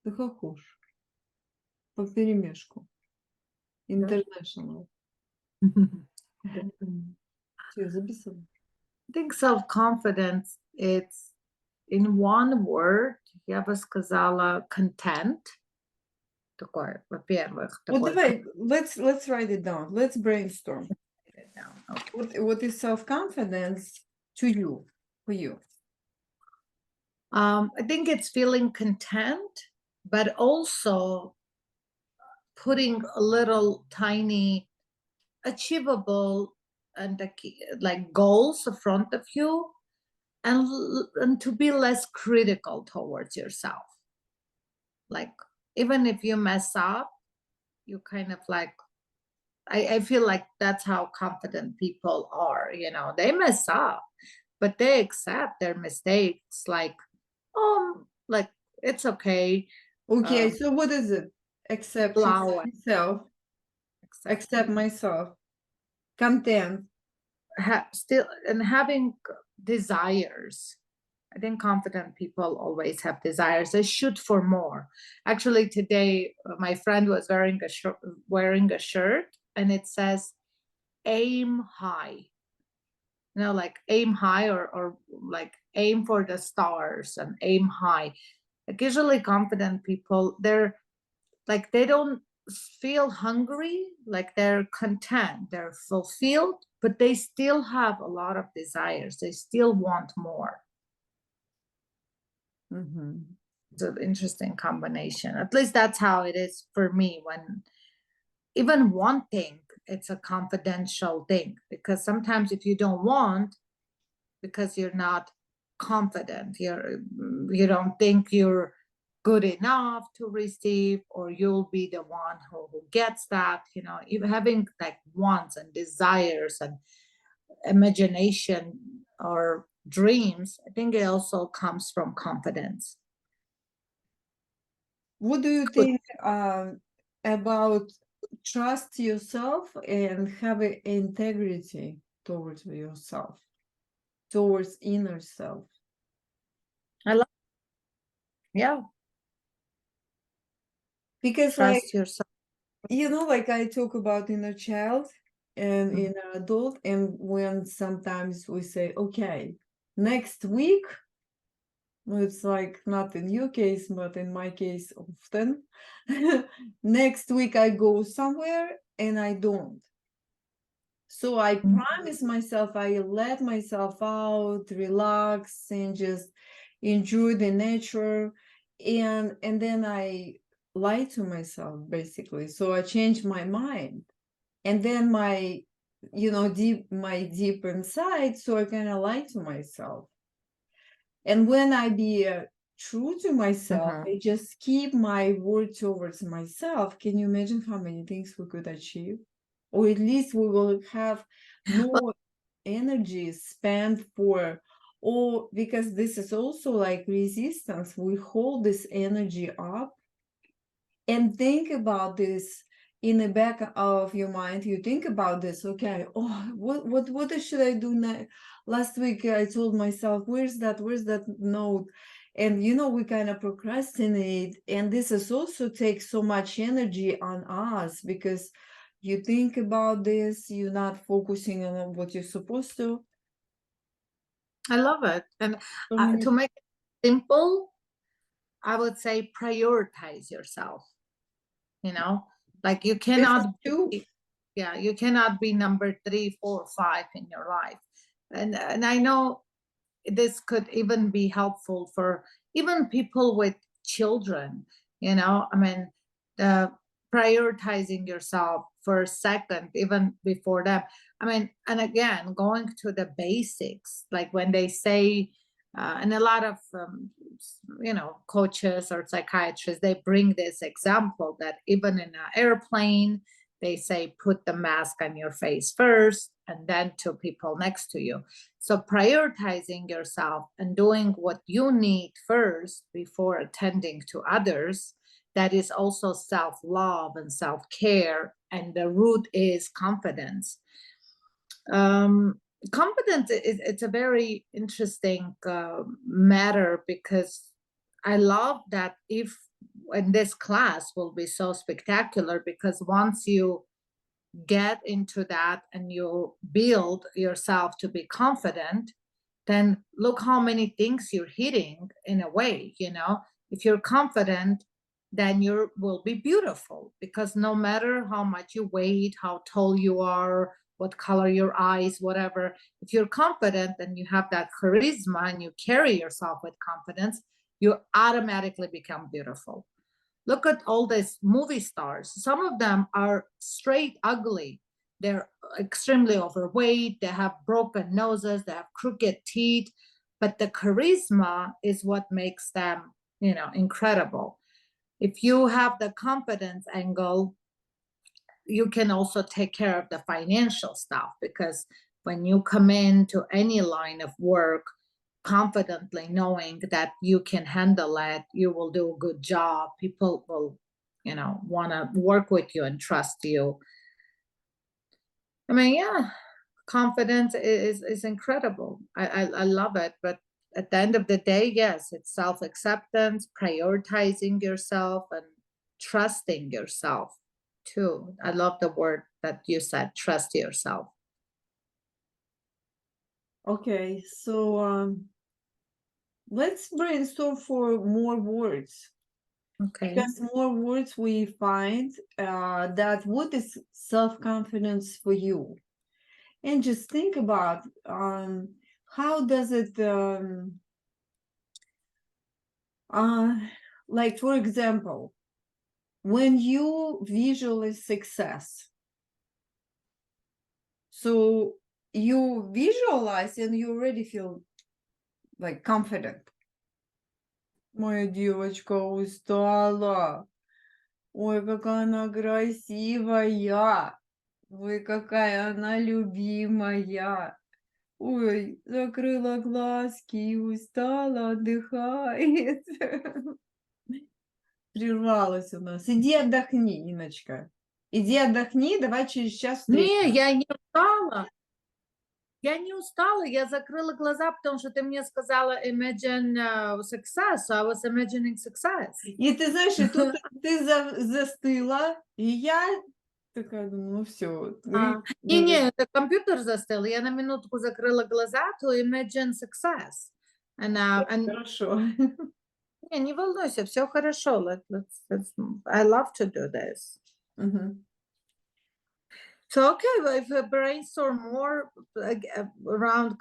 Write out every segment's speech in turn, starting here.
Ты хохуш. Поперемешку. International. Все, записывай. I think self-confidence, it's in one word, я бы сказала content. Такое, во-первых, Вот такой давай, let's write it down. Let's brainstorm. okay. What is self-confidence to you, for you? I think it's feeling content, but also putting a little tiny achievable and like goals in front of you, and to be less critical towards yourself. Like even if you mess up, you kind of like I feel like that's how confident people are, you know, they mess up, but they accept their mistakes, like it's okay. Okay, so what is it? Accepting Allow it, myself, accept myself, content. still and having desires. I think confident people always have desires. They shoot for more. Actually, today my friend was wearing a shirt, and it says "Aim high." You know, like aim high, or like aim for the stars and aim high. Like usually, confident people, they're like they don't feel hungry, like they're content, they're fulfilled, but they still have a lot of desires. They still want more. Mhm. It's an interesting combination. At least that's how it is for me. When even wanting, it's a confidential thing, because sometimes if you don't want, because you're not confident, you don't think you're good enough to receive, or you'll be the one who gets that, you know, even having like wants and desires and imagination or dreams, I think it also comes from confidence. What do you Good. think about trust yourself and have integrity towards yourself, towards inner self? I love, yeah, Because like, trust yourself. you know, like I talk about inner child and inner adult, and when sometimes we say, okay, next week, it's like not in your case, but in my case, often. Next week I go somewhere and I don't. So I promise myself, I let myself out, relax, and just enjoy the nature. And then I lie to myself, basically. So I change my mind. And then my deep inside, so I kind of lie to myself. And when I be true to myself, I just keep my word towards myself. Can you imagine how many things we could achieve? Or at least we will have more energy spent for, or because this is also like resistance. We hold this energy up and think about this in the back of your mind. You think about this, okay, oh, what should I do now? Last week I told myself, where's that note? And we kind of procrastinate, and this is also takes so much energy on us, because you think about this, you're not focusing on what you're supposed to. I love it. And So many. to make it simple, I would say prioritize yourself. You know, like you This cannot is too. yeah, you cannot be number 3, 4, 5 in your life. And I know this could even be helpful for even people with children, you know. I mean, the prioritizing yourself for a second even before them. I mean, and again, going to the basics, like when they say and a lot of coaches or psychiatrists, they bring this example that even in an airplane, they say put the mask on your face first and then to people next to you. So prioritizing yourself and doing what you need first before attending to others, that is also self-love and self-care, and the root is confidence. Competence it's a very interesting matter, because I love that if in this class will be so spectacular, because once you get into that and you build yourself to be confident, then look how many things you're hitting in a way, you know. If you're confident, then you will be beautiful, because no matter how much you weigh, how tall you are, what color your eyes, whatever, if you're confident and you have that charisma and you carry yourself with confidence, you automatically become beautiful. Look at all these movie stars. Some of them are straight ugly. They're extremely overweight. They have broken noses. They have crooked teeth. But the charisma is what makes them, you know, incredible. If you have the confidence angle, you can also take care of the financial stuff, because when you come into any line of work confidently knowing that you can handle it, you will do a good job, people will, you know, want to work with you and trust you. I mean, yeah, confidence is incredible. I love it. But at the end of the day, yes, it's self-acceptance, prioritizing yourself, and trusting yourself too. I love the word that you said, trust yourself. Okay, so let's brainstorm for more words. Okay. Because more words we find that what is self-confidence for you? And just think about how does it like, for example, when you visualize success, so you visualize and you already feel like confident. Моя девочка устала. Ой, какая она красивая. Ой, какая она любимая. Ой, закрыла глазки и устала, отдыхает. Прервалась у нас. Иди отдохни, Иночка. Иди отдохни, давай через час Не, встретимся. я не устала. Я не устала, я закрыла глаза, потому что ты мне сказала imagine success, so I was imagining success. И ты знаешь, и тут ты застыла, и я такая думаю, ну все. Не, это компьютер застыл, я на минутку закрыла глаза to imagine success. And Хорошо. не волнуйся, все хорошо. I love to do this. So okay, if we brainstorm more around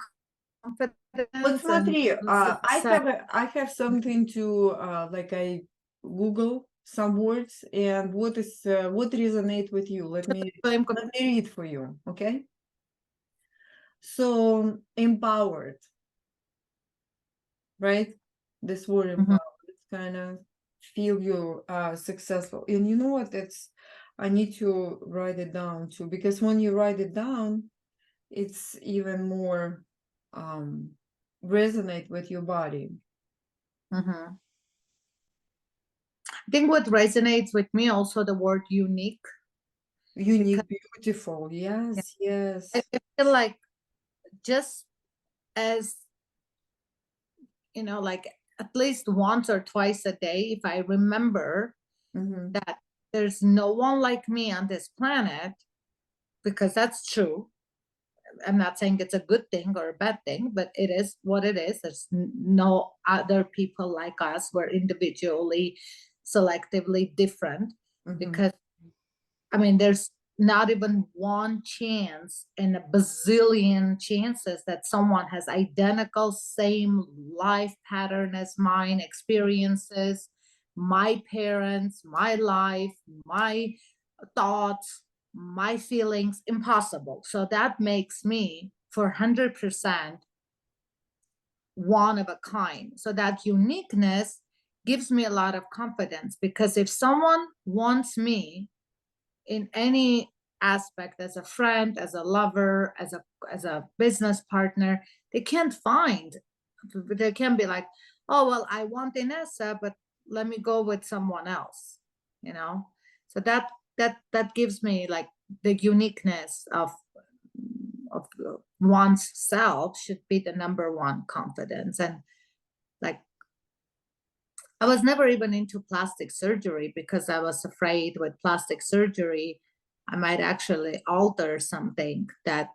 confidence. Вот смотри, success. I have something to like I Google some words and what resonate with you. Let me read for you, okay? So empowered, right? This word empowered, it's kind of feel you successful. And you know what? I need to write it down too, because when you write it down, it's even more resonate with your body. I think what resonates with me also the word unique. Unique, beautiful. Yes, yes. I feel like just as, you know, like at least once or twice a day, if I remember that there's no one like me on this planet, because that's true. I'm not saying it's a good thing or a bad thing, but it is what it is. There's no other people like us. We're individually, selectively different, because, I mean, there's not even one chance in a bazillion chances that someone has identical same life pattern as mine, experiences, my parents, my life, my thoughts, my feelings. Impossible. So that makes me for 100% one of a kind. So that uniqueness gives me a lot of confidence, because if someone wants me in any aspect, as a friend, as a lover, as a business partner, they can't be like, oh well, I want Inessa, but let me go with someone else, you know. So that gives me like the uniqueness of one's self should be the number one confidence. And like I was never even into plastic surgery because I was afraid with plastic surgery, I might actually alter something that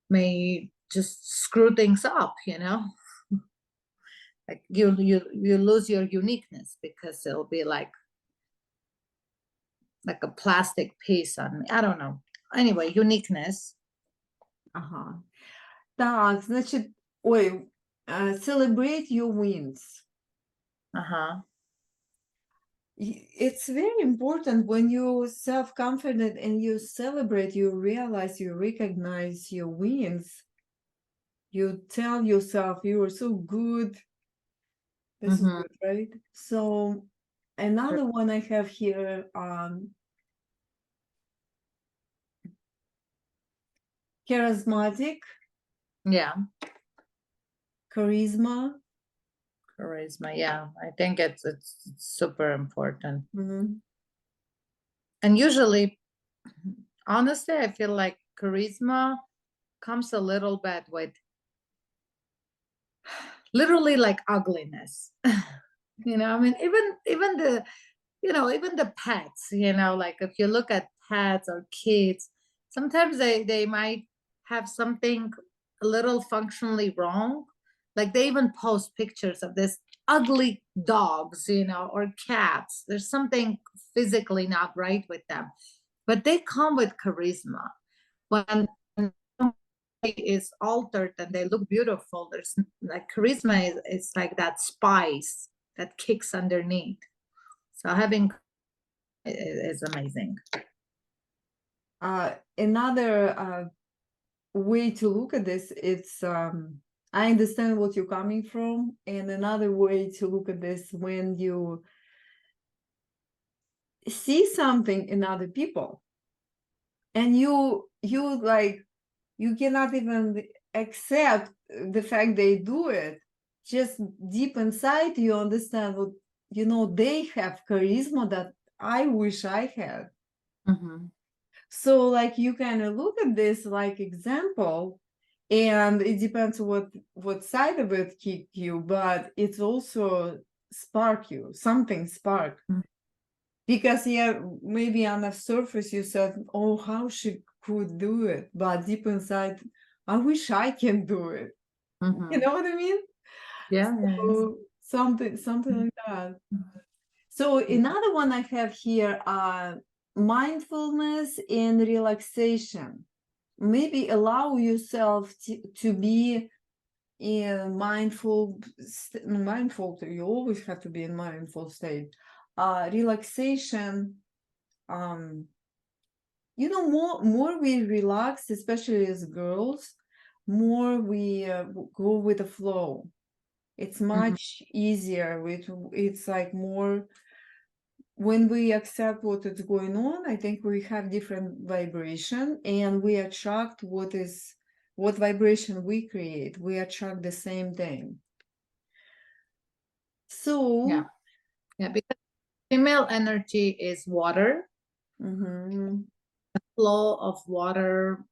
may just screw things up, you know? Like you lose your uniqueness because it'll be like a plastic piece on me. I don't know. Anyway, uniqueness. Ага. Так, значить, ой, celebrate your wins. Uh-huh. It's very important when you're self-confident and you celebrate, you realize, you recognize your wins. You tell yourself you are so good. This is Mhm. good, right? So another one I have here, charismatic, Yeah, charisma. charisma. Yeah, I think it's super important. Mhm. And usually, honestly, I feel like charisma comes a little bit with literally like ugliness. You know, I mean, even the even the pets, like if you look at pets or kids, sometimes they might have something a little functionally wrong. Like they even post pictures of this ugly dogs, or cats. There's something physically not right with them, but they come with charisma. When somebody is altered and they look beautiful, there's like charisma is like that spice that kicks underneath. So having is amazing. Another way to look at this, it's I understand what you're coming from, and another way to look at this, when you see something in other people and you like, you cannot even accept the fact they do it, just deep inside you understand what, they have charisma that I wish I had. Mm-hmm. So like you kind of look at this like example, and it depends what side of it kick you, but it's also spark you, something spark. Because yeah, maybe on the surface you said, oh, how she could do it, but deep inside, I wish I can do it. Mm-hmm. You know what I mean? Yeah, So something like that. So another one I have here, mindfulness and relaxation. Maybe allow yourself to be in mindful, you always have to be in mindful state. Relaxation, more we relax, especially as girls, more we go with the flow. It's much easier. It's like more, when we accept what is going on, I think we have different vibration, and we attract what vibration we create. We attract the same thing. So yeah, because female energy is water, mhm. flow of water.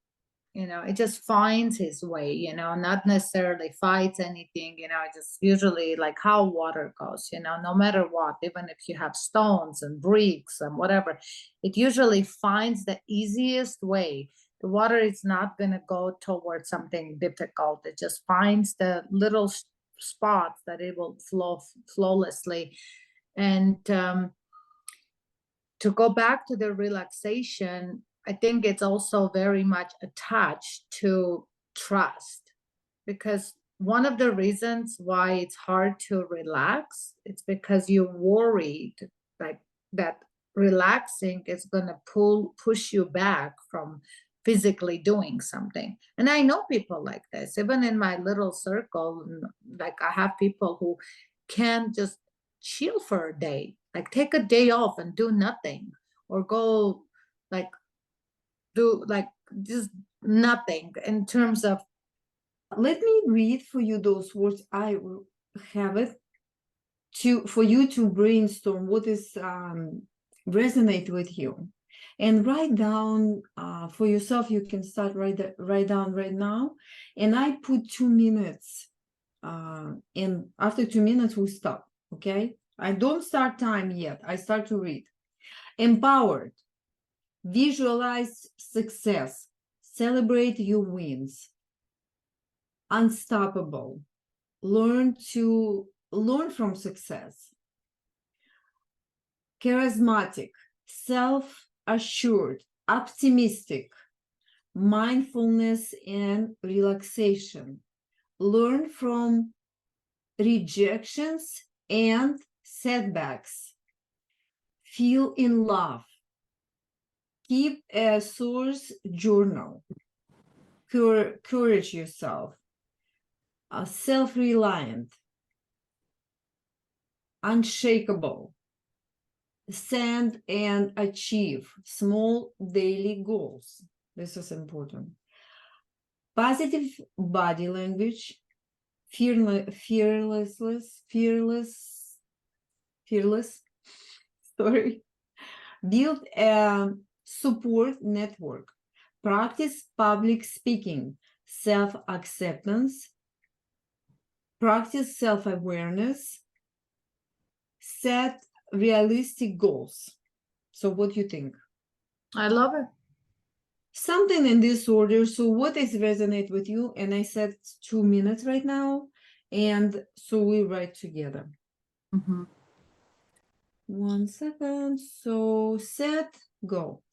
It just finds his way. Not necessarily fights anything. Just usually like how water goes. No matter what, even if you have stones and bricks and whatever, it usually finds the easiest way. The water is not going to go towards something difficult. It just finds the little spots that it will flow flawlessly. And to go back to the relaxation, I think it's also very much attached to trust, because one of the reasons why it's hard to relax, it's because you're worried like that relaxing is going to push you back from physically doing something. And I know people like this, even in my little circle. Like I have people who can just chill for a day, like take a day off and do nothing, or go like do like just nothing in terms of. Let me read for you those words. I will have it for you to brainstorm what is resonate with you, and write down for yourself. You can start write down right now, and I put 2 minutes, and after 2 minutes we stop. Okay, I don't start time yet. I start to read. Empowered. Visualize success. Celebrate your wins. Unstoppable. Learn from success. Charismatic. Self-assured. Optimistic. Mindfulness and relaxation. Learn from rejections and setbacks. Feel in love. Keep a source journal. Courage yourself. Self-reliant. Unshakable. Send and achieve small daily goals. This is important. Positive body language. Fearless. Sorry. Build a support network. Practice public speaking. Self-acceptance. Practice self-awareness. Set realistic goals. So what do you think? I love it. Something in this order. So what is resonate with you? And I said 2 minutes right now. And so we write together. Mhm. 1 second. So set, go.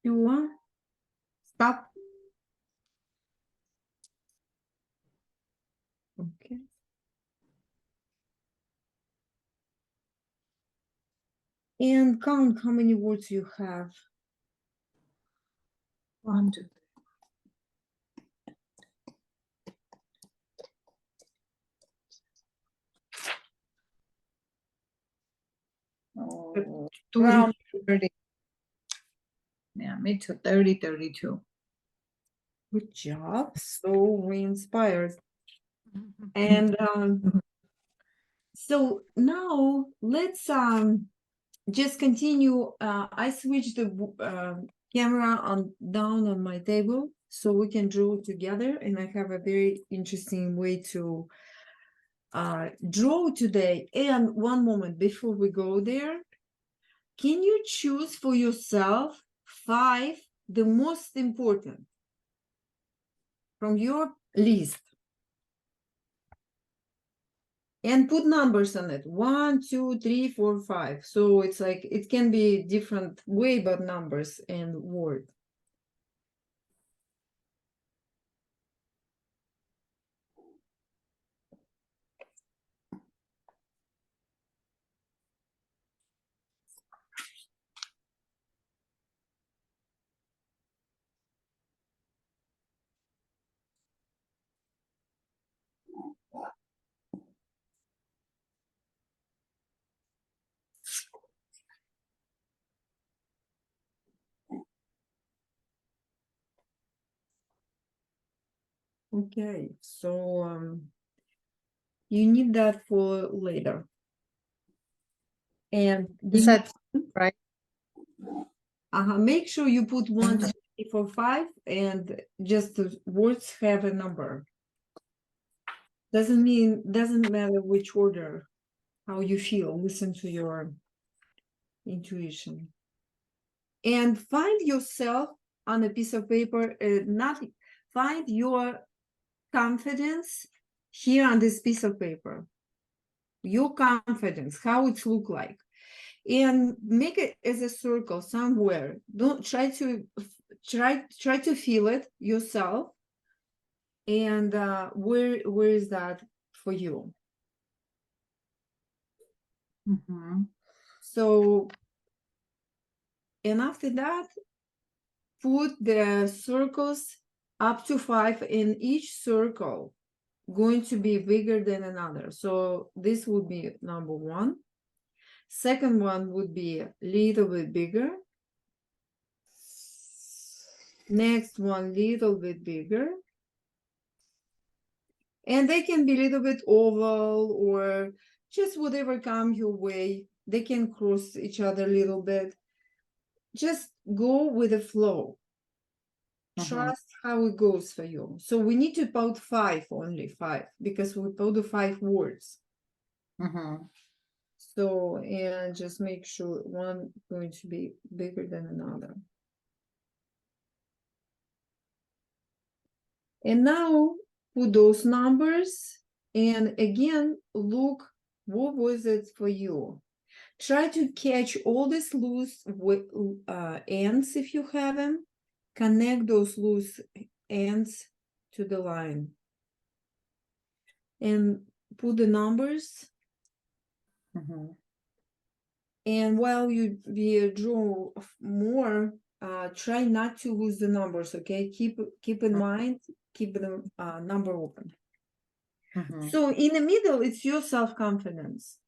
You want? Stop. Okay. And count how many words you have. 1, 2, 3. Oh, around 30. Yeah, me too. 30, 32. Good job. So inspired. And so now let's just continue. I switched the camera on down on my table so we can draw together. And I have a very interesting way to draw today. And one moment before we go there, can you choose for yourself 5 the most important from your list? And put numbers on it. 1, 2, 3, 4, 5. So it's like it can be different way, but numbers and word. Okay, so you need that for later. And You give me, said, right? make sure you put 1, 2, 3, 4, 5, and just the words have a number. Doesn't matter which order, how you feel. Listen to your intuition. And find yourself on a piece of paper, not find your confidence here on this piece of paper. Your confidence, how it look like. And make it as a circle somewhere. Don't try to feel it yourself. And where is that for you? So, and after that, put the circles up to 5, in each circle going to be bigger than another. So this would be number 1. Second one would be a little bit bigger. Next one, little bit bigger. And they can be a little bit oval or just whatever come your way. They can cross each other a little bit. Just go with the flow. Trust how it goes for you. So we need to put 5, only 5, because we put the 5 words. So, and just make sure one going to be bigger than another. And now put those numbers, and again, look, what was it for you? Try to catch all these loose ends if you have them. Connect those loose ends to the line. And put the numbers. And while you draw more, try not to lose the numbers, okay? Keep in mind, keep the number open. So in the middle, it's your self-confidence.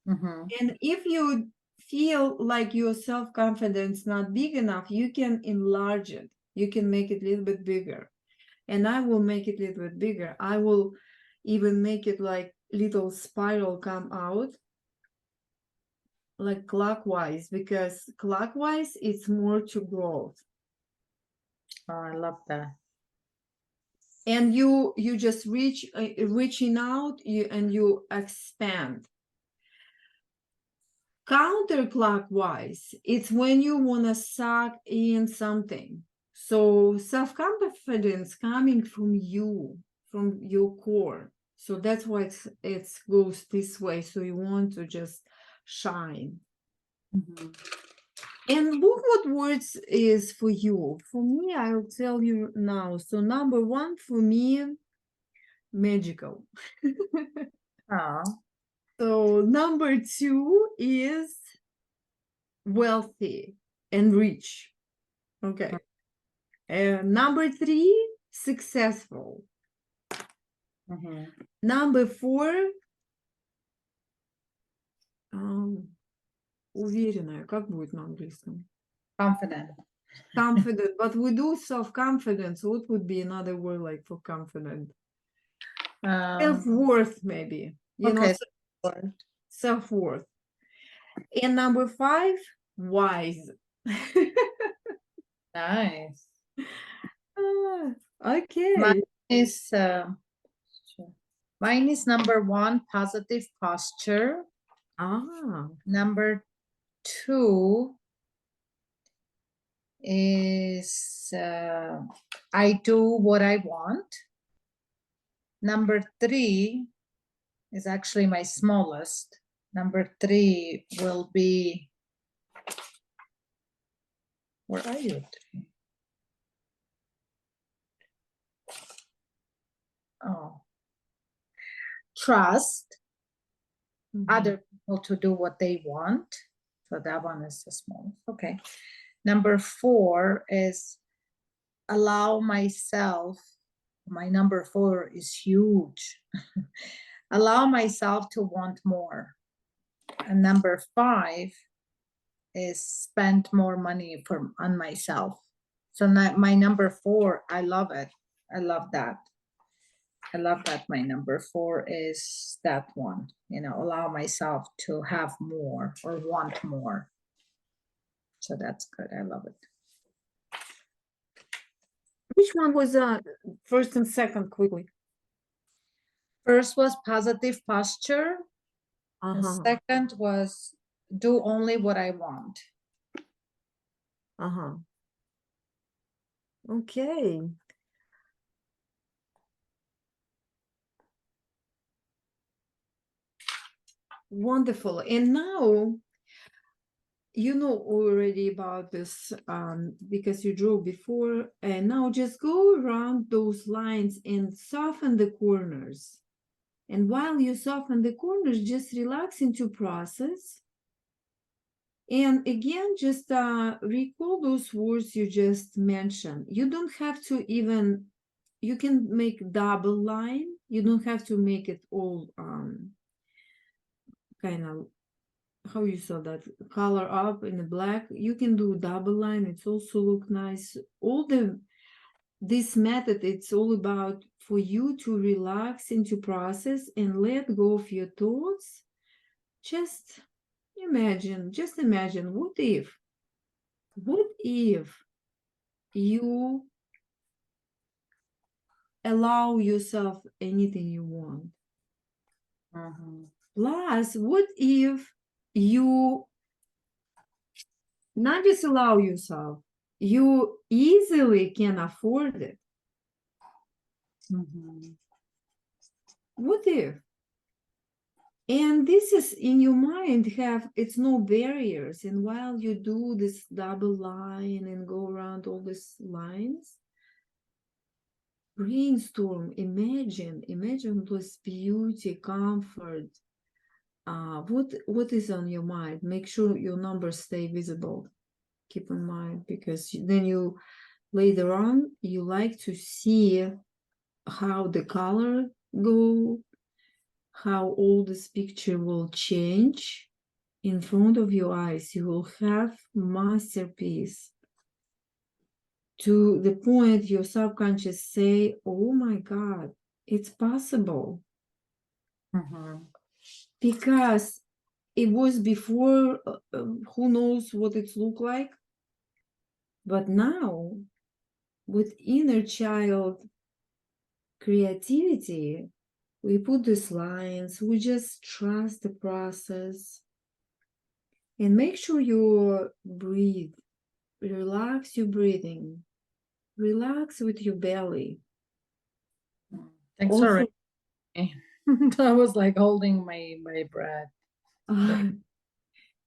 And if you feel like your self-confidence not big enough, you can enlarge it. You can make it a little bit bigger. And I will make it a little bit bigger. I will even make it like little spiral come out, like clockwise, because clockwise it's more to growth. Oh, I love that. And you just reaching out, and you expand. Counterclockwise, it's when you want to suck in something. So self-confidence coming from you, from your core. So that's why it goes this way. So you want to just shine. And look what words is for you. For me, I'll tell you now. So number 1 for me, magical. So number 2 is wealthy and rich. Okay. Number 3, successful. Number 4, уверенная. Как будет на английском? Confident. Confident. But we do self-confidence. What would be another word like for confident? Self-worth, maybe. You know, self-worth. And number 5, wise. Nice. Okay. Mine is number 1, positive posture. Number 2 is I do what I want. Number 3 is actually my smallest. Number 3 will be, where are you? 3? Oh, trust other people to do what they want. So that one is the smallest. Okay. Number 4 is allow myself. My number 4 is huge. Allow myself to want more. And number 5 is spend more money on myself. So my number 4, I love it. I love that. I love that my number 4 is that one, allow myself to have more or want more. So that's good. I love it. Which one was first and second quickly? First was positive posture. And Uh-huh. second was do only what I want. Uh-huh. Okay. Wonderful. And now you know already about this because you drew before, and now just go around those lines and soften the corners. And while you soften the corners, just relax into process. And again, just recall those words you just mentioned. You don't have to even, you can make double line. You don't have to make it all kind of, how you saw that, color up in the black. You can do double line. It's also look nice. This method, it's all about for you to relax into process and let go of your thoughts. Just imagine, what if you allow yourself anything you want? Plus, what if you not just allow yourself, you easily can afford it? What if? And this is in your mind, it's no barriers. And while you do this double line and go around all these lines, brainstorm, imagine this beauty, comfort. What is on your mind? Make sure your numbers stay visible. Keep in mind, because then you later on you like to see how the color go, how all this picture will change in front of your eyes. You will have masterpiece to the point your subconscious say, oh my God, it's possible. Because it was before, who knows what it looked like. But now, with inner child creativity, we put these lines, we just trust the process. And make sure you breathe. Relax your breathing. Relax with your belly. Thanks Also, I was like holding my breath.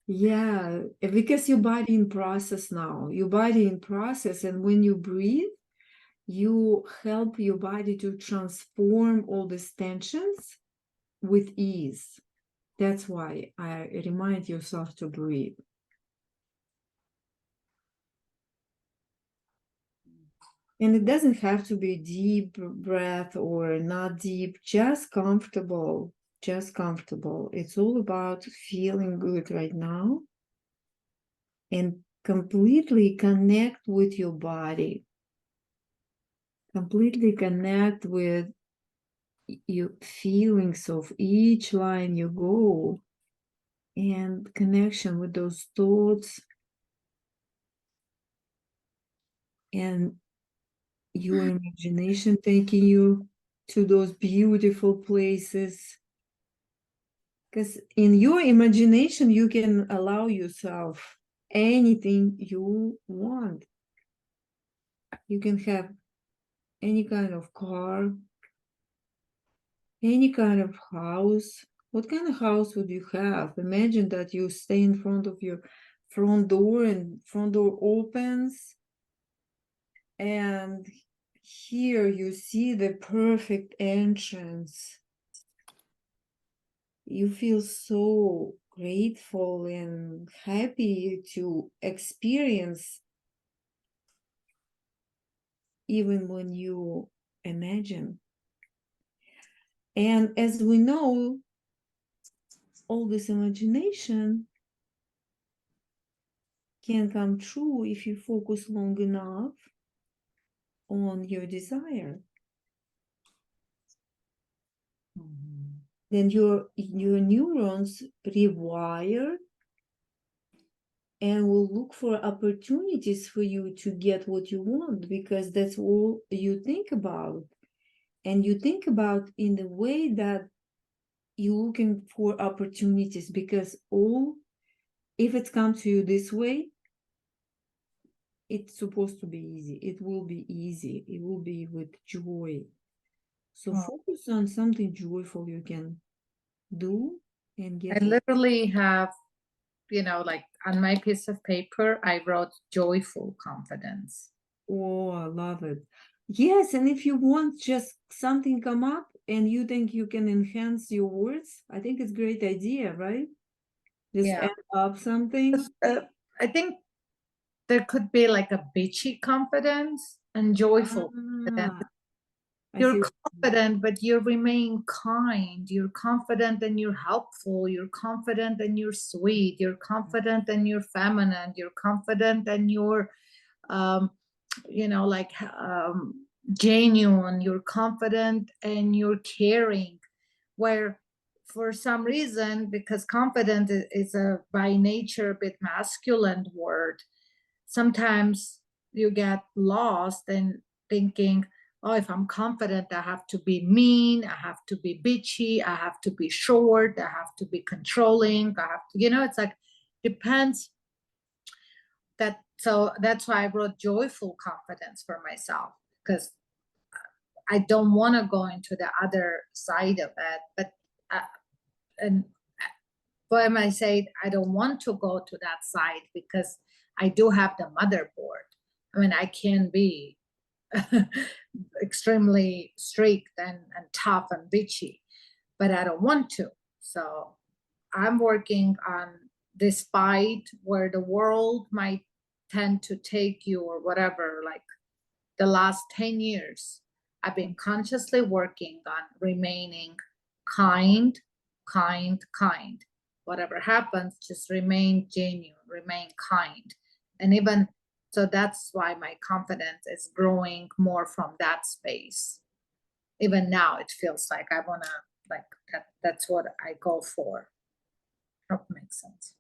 yeah, because your body in process now. Your body in process, and when you breathe, you help your body to transform all these tensions with ease. That's why I remind yourself to breathe. And it doesn't have to be deep breath or not deep, just comfortable, just comfortable. It's all about feeling good right now and completely connect with your body. Completely connect with your feelings of each line you go, and connection with those thoughts and your imagination taking you to those beautiful places. Because in your imagination, you can allow yourself anything you want. You can have any kind of car, any kind of house. What kind of house would you have? Imagine that you stay in front of your front door and front door opens, and here you see the perfect entrance. You feel so grateful and happy to experience even when you imagine. And as we know, all this imagination can come true if you focus long enough on your desire. then your neurons rewire and will look for opportunities for you to get what you want, because that's all you think about. And you think about in the way that you're looking for opportunities, because if it comes to you this way, it's supposed to be easy. It will be easy. It will be with joy. So focus on something joyful you can do and I get it. literally have, like on my piece of paper, I wrote joyful confidence. Oh, I love it. Yes, and if you want just something come up and you think you can enhance your words, I think it's a great idea, right? Just Yeah. add up something. I think there could be like a bitchy confidence and joyful confidence. Ah, I You're see. confident, but you remain kind. You're confident and you're helpful. You're confident and you're sweet. You're confident and you're feminine. You're confident and you're, um, like genuine. You're confident and you're caring. Where for some reason, because confident is a by nature a bit masculine word, sometimes you get lost in thinking, oh, if I'm confident, I have to be mean, I have to be bitchy, I have to be short, I have to be controlling, I have to, it's like, depends. So that's why I wrote joyful confidence for myself, because I don't want to go into the other side of it. But and why am I saying I don't want to go to that side? Because I do have the motherboard. I mean, I can be extremely strict and tough and bitchy, but I don't want to. So I'm working on, despite where the world might tend to take you or whatever, like the last 10 years, I've been consciously working on remaining kind, kind, kind. Whatever happens, just remain genuine, remain kind. And even so, that's why my confidence is growing more from that space. Even now, it feels like I want to, like, that's what I go for. Hope makes sense.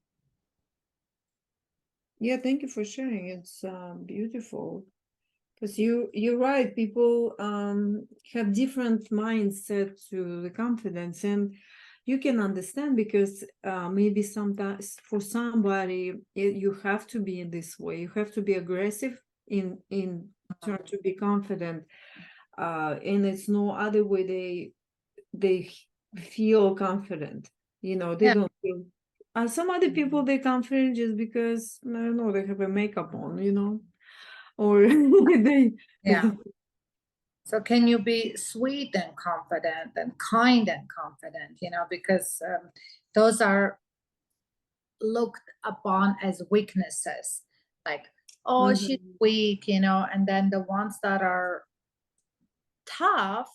Yeah, thank you for sharing. It's beautiful. Because you're right, people have different mindset to the confidence, and you can understand, because maybe sometimes for somebody you have to be in this way. You have to be aggressive in turn to be confident, and it's no other way they feel confident. They Yeah. don't feel. Some other people they confident just because I don't know, they have a makeup on, or they Yeah. So can you be sweet and confident and kind and confident, because those are looked upon as weaknesses, like, oh, she's weak, and then the ones that are tough,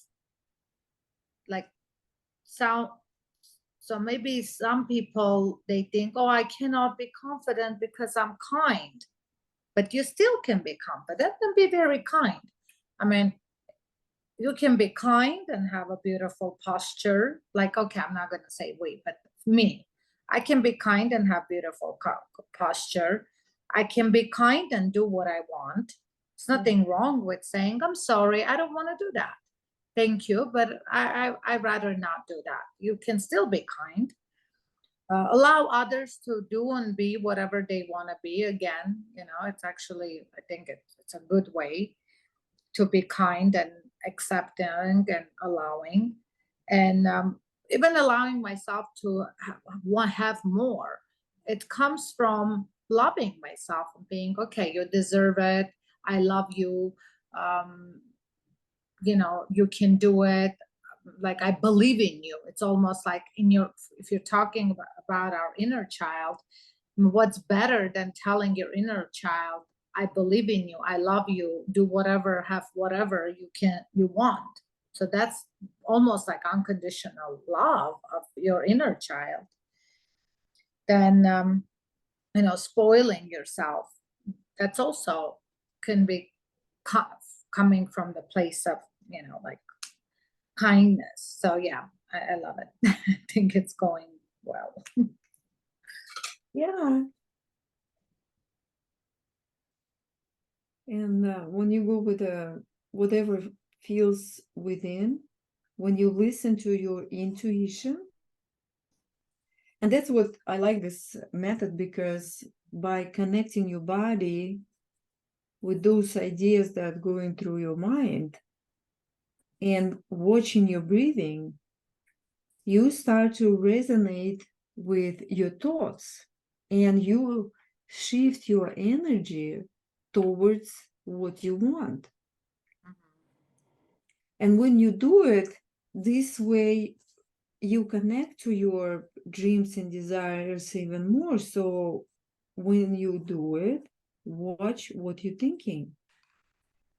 like, sound. So maybe some people, they think, oh, I cannot be confident because I'm kind, but you still can be confident and be very kind. I mean, you can be kind and have a beautiful posture. Like, okay, I'm not going to say we, but me, I can be kind and have beautiful posture. I can be kind and do what I want. There's nothing wrong with saying, I'm sorry, I don't want to do that. Thank you, but I'd rather not do that. You can still be kind. Allow others to do and be whatever they want to be. Again, it's actually, I think it's a good way to be kind and accepting and allowing, and even allowing myself to have more. It comes from loving myself and being, okay, you deserve it, I love you, um, you can do it, like, I believe in you. It's almost like if you're talking about our inner child, what's better than telling your inner child, I believe in you, I love you, do whatever, have whatever you want. So that's almost like unconditional love of your inner child. Then spoiling yourself, that's also can be coming from the place of like kindness. So yeah, I love it. I think it's going well. Yeah. And when you go with whatever feels within, when you listen to your intuition, and that's what I like this method, because by connecting your body with those ideas that are going through your mind and watching your breathing, you start to resonate with your thoughts, and you shift your energy towards what you want. And when you do it this way, you connect to your dreams and desires even more. So when you do it, watch what you're thinking,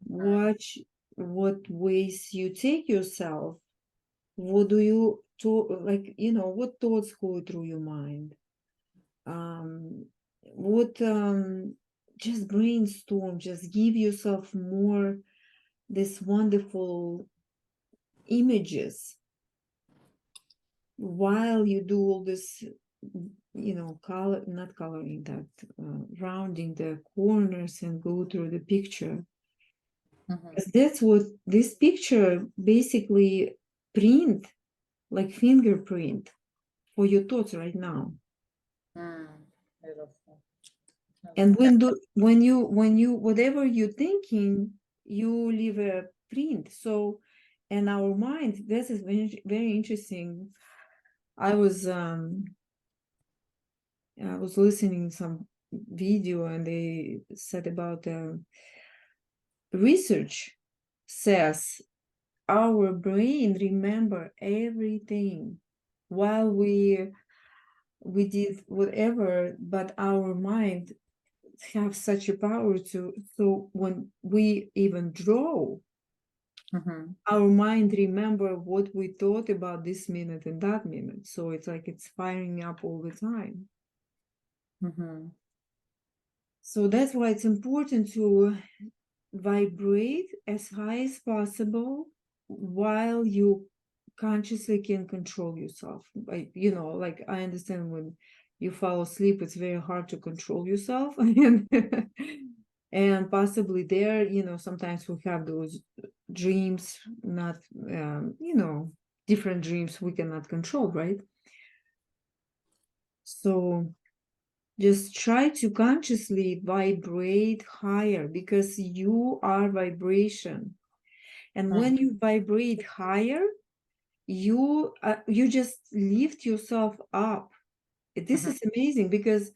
watch what ways you take yourself. What do you like, what thoughts go through your mind? What just brainstorm, just give yourself more this wonderful images while you do all this, not coloring that, rounding the corners and go through the picture. That's what this picture basically print, like fingerprint for your thoughts right now. Beautiful. And when you whatever you're thinking, you leave a print. So, and our mind, this is very, very interesting. I was listening some video, and they said about research says our brain remember everything while we did whatever, but our mind have such a power to, so when we even draw, our mind remember what we thought about this minute and that minute. So it's like it's firing up all the time. So that's why it's important to vibrate as high as possible while you consciously can control yourself. Like, like I understand when you fall asleep, it's very hard to control yourself. And possibly there, sometimes we have those dreams, not, different dreams we cannot control, right? So just try to consciously vibrate higher, because you are vibration. And when you vibrate higher, you just lift yourself up. This is amazing, because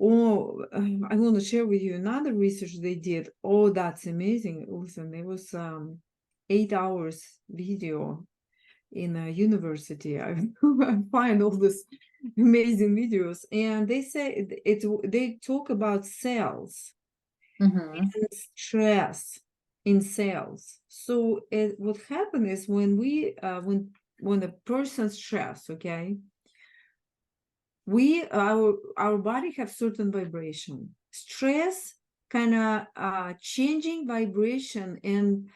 I want to share with you another research they did. Oh, that's amazing. Listen, it was 8 hours video in a university. I find all this amazing videos, and they say they talk about cells and stress in cells. So what happens is when we when a person's stressed, okay, our body have certain vibration. Stress kind of changing vibration, and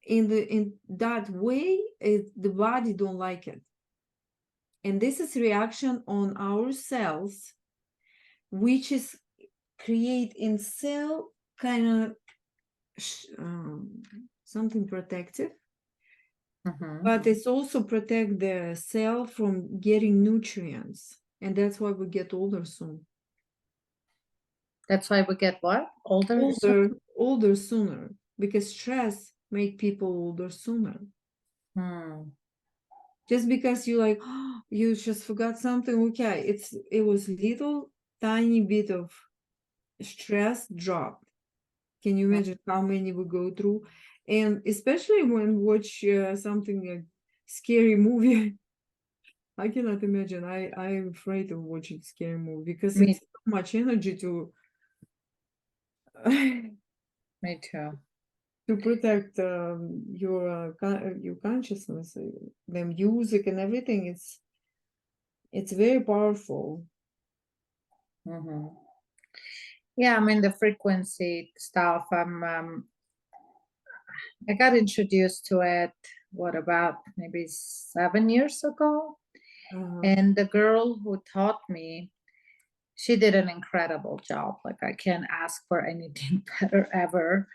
in that way the body don't like it, and this is reaction on our cells, which is create in cell kind of something protective, but it's also protect the cell from getting nutrients, and that's why we get older soon. That's why we get what? Older sooner, because stress make people older sooner. Just because you like, oh, you just forgot something, okay, it was little tiny bit of stress dropped. Can you imagine how many we go through? And especially when watch something like scary movie. I cannot imagine. I'm afraid of watching scary movie because Me- it's so much energy to Me too. to protect your consciousness, the music and everything. It's very powerful. Yeah, I mean the frequency stuff. I got introduced to it what, about maybe 7 years ago. Uh-huh. And the girl who taught me, she did an incredible job. Like, I can't ask for anything better ever.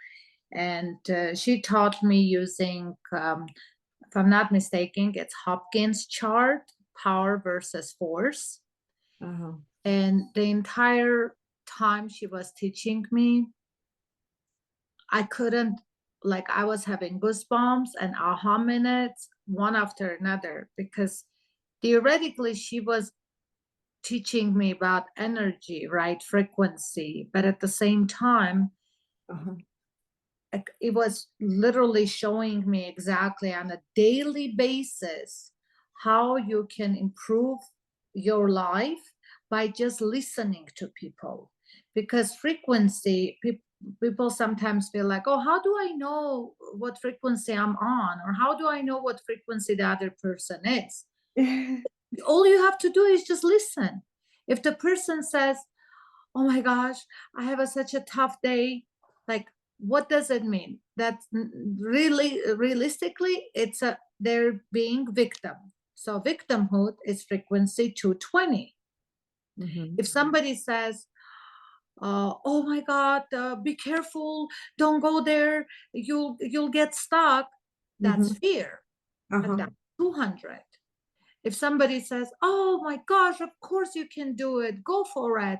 And she taught me using, if I'm not mistaken, it's Hopkins chart, power versus force. Uh-huh. And the entire time she was teaching me, I couldn't, like, I was having goosebumps and aha minutes one after another, because theoretically she was teaching me about energy, right? Frequency. But at the same time, Uh-huh. it was literally showing me exactly on a daily basis how you can improve your life by just listening to people. Because frequency, people sometimes feel like, oh, how do I know what frequency I'm on? Or how do I know what frequency the other person is? All you have to do is just listen. If the person says, oh my gosh, I have such a tough day, like, what does it mean? That really, realistically, they're being victim. So victimhood is frequency 220. Mhm. If somebody says, oh my God, be careful, don't go there, you'll get stuck, that's Mhm. fear, and Uh-huh. that's 200. If somebody says, oh my gosh, of course you can do it, go for it,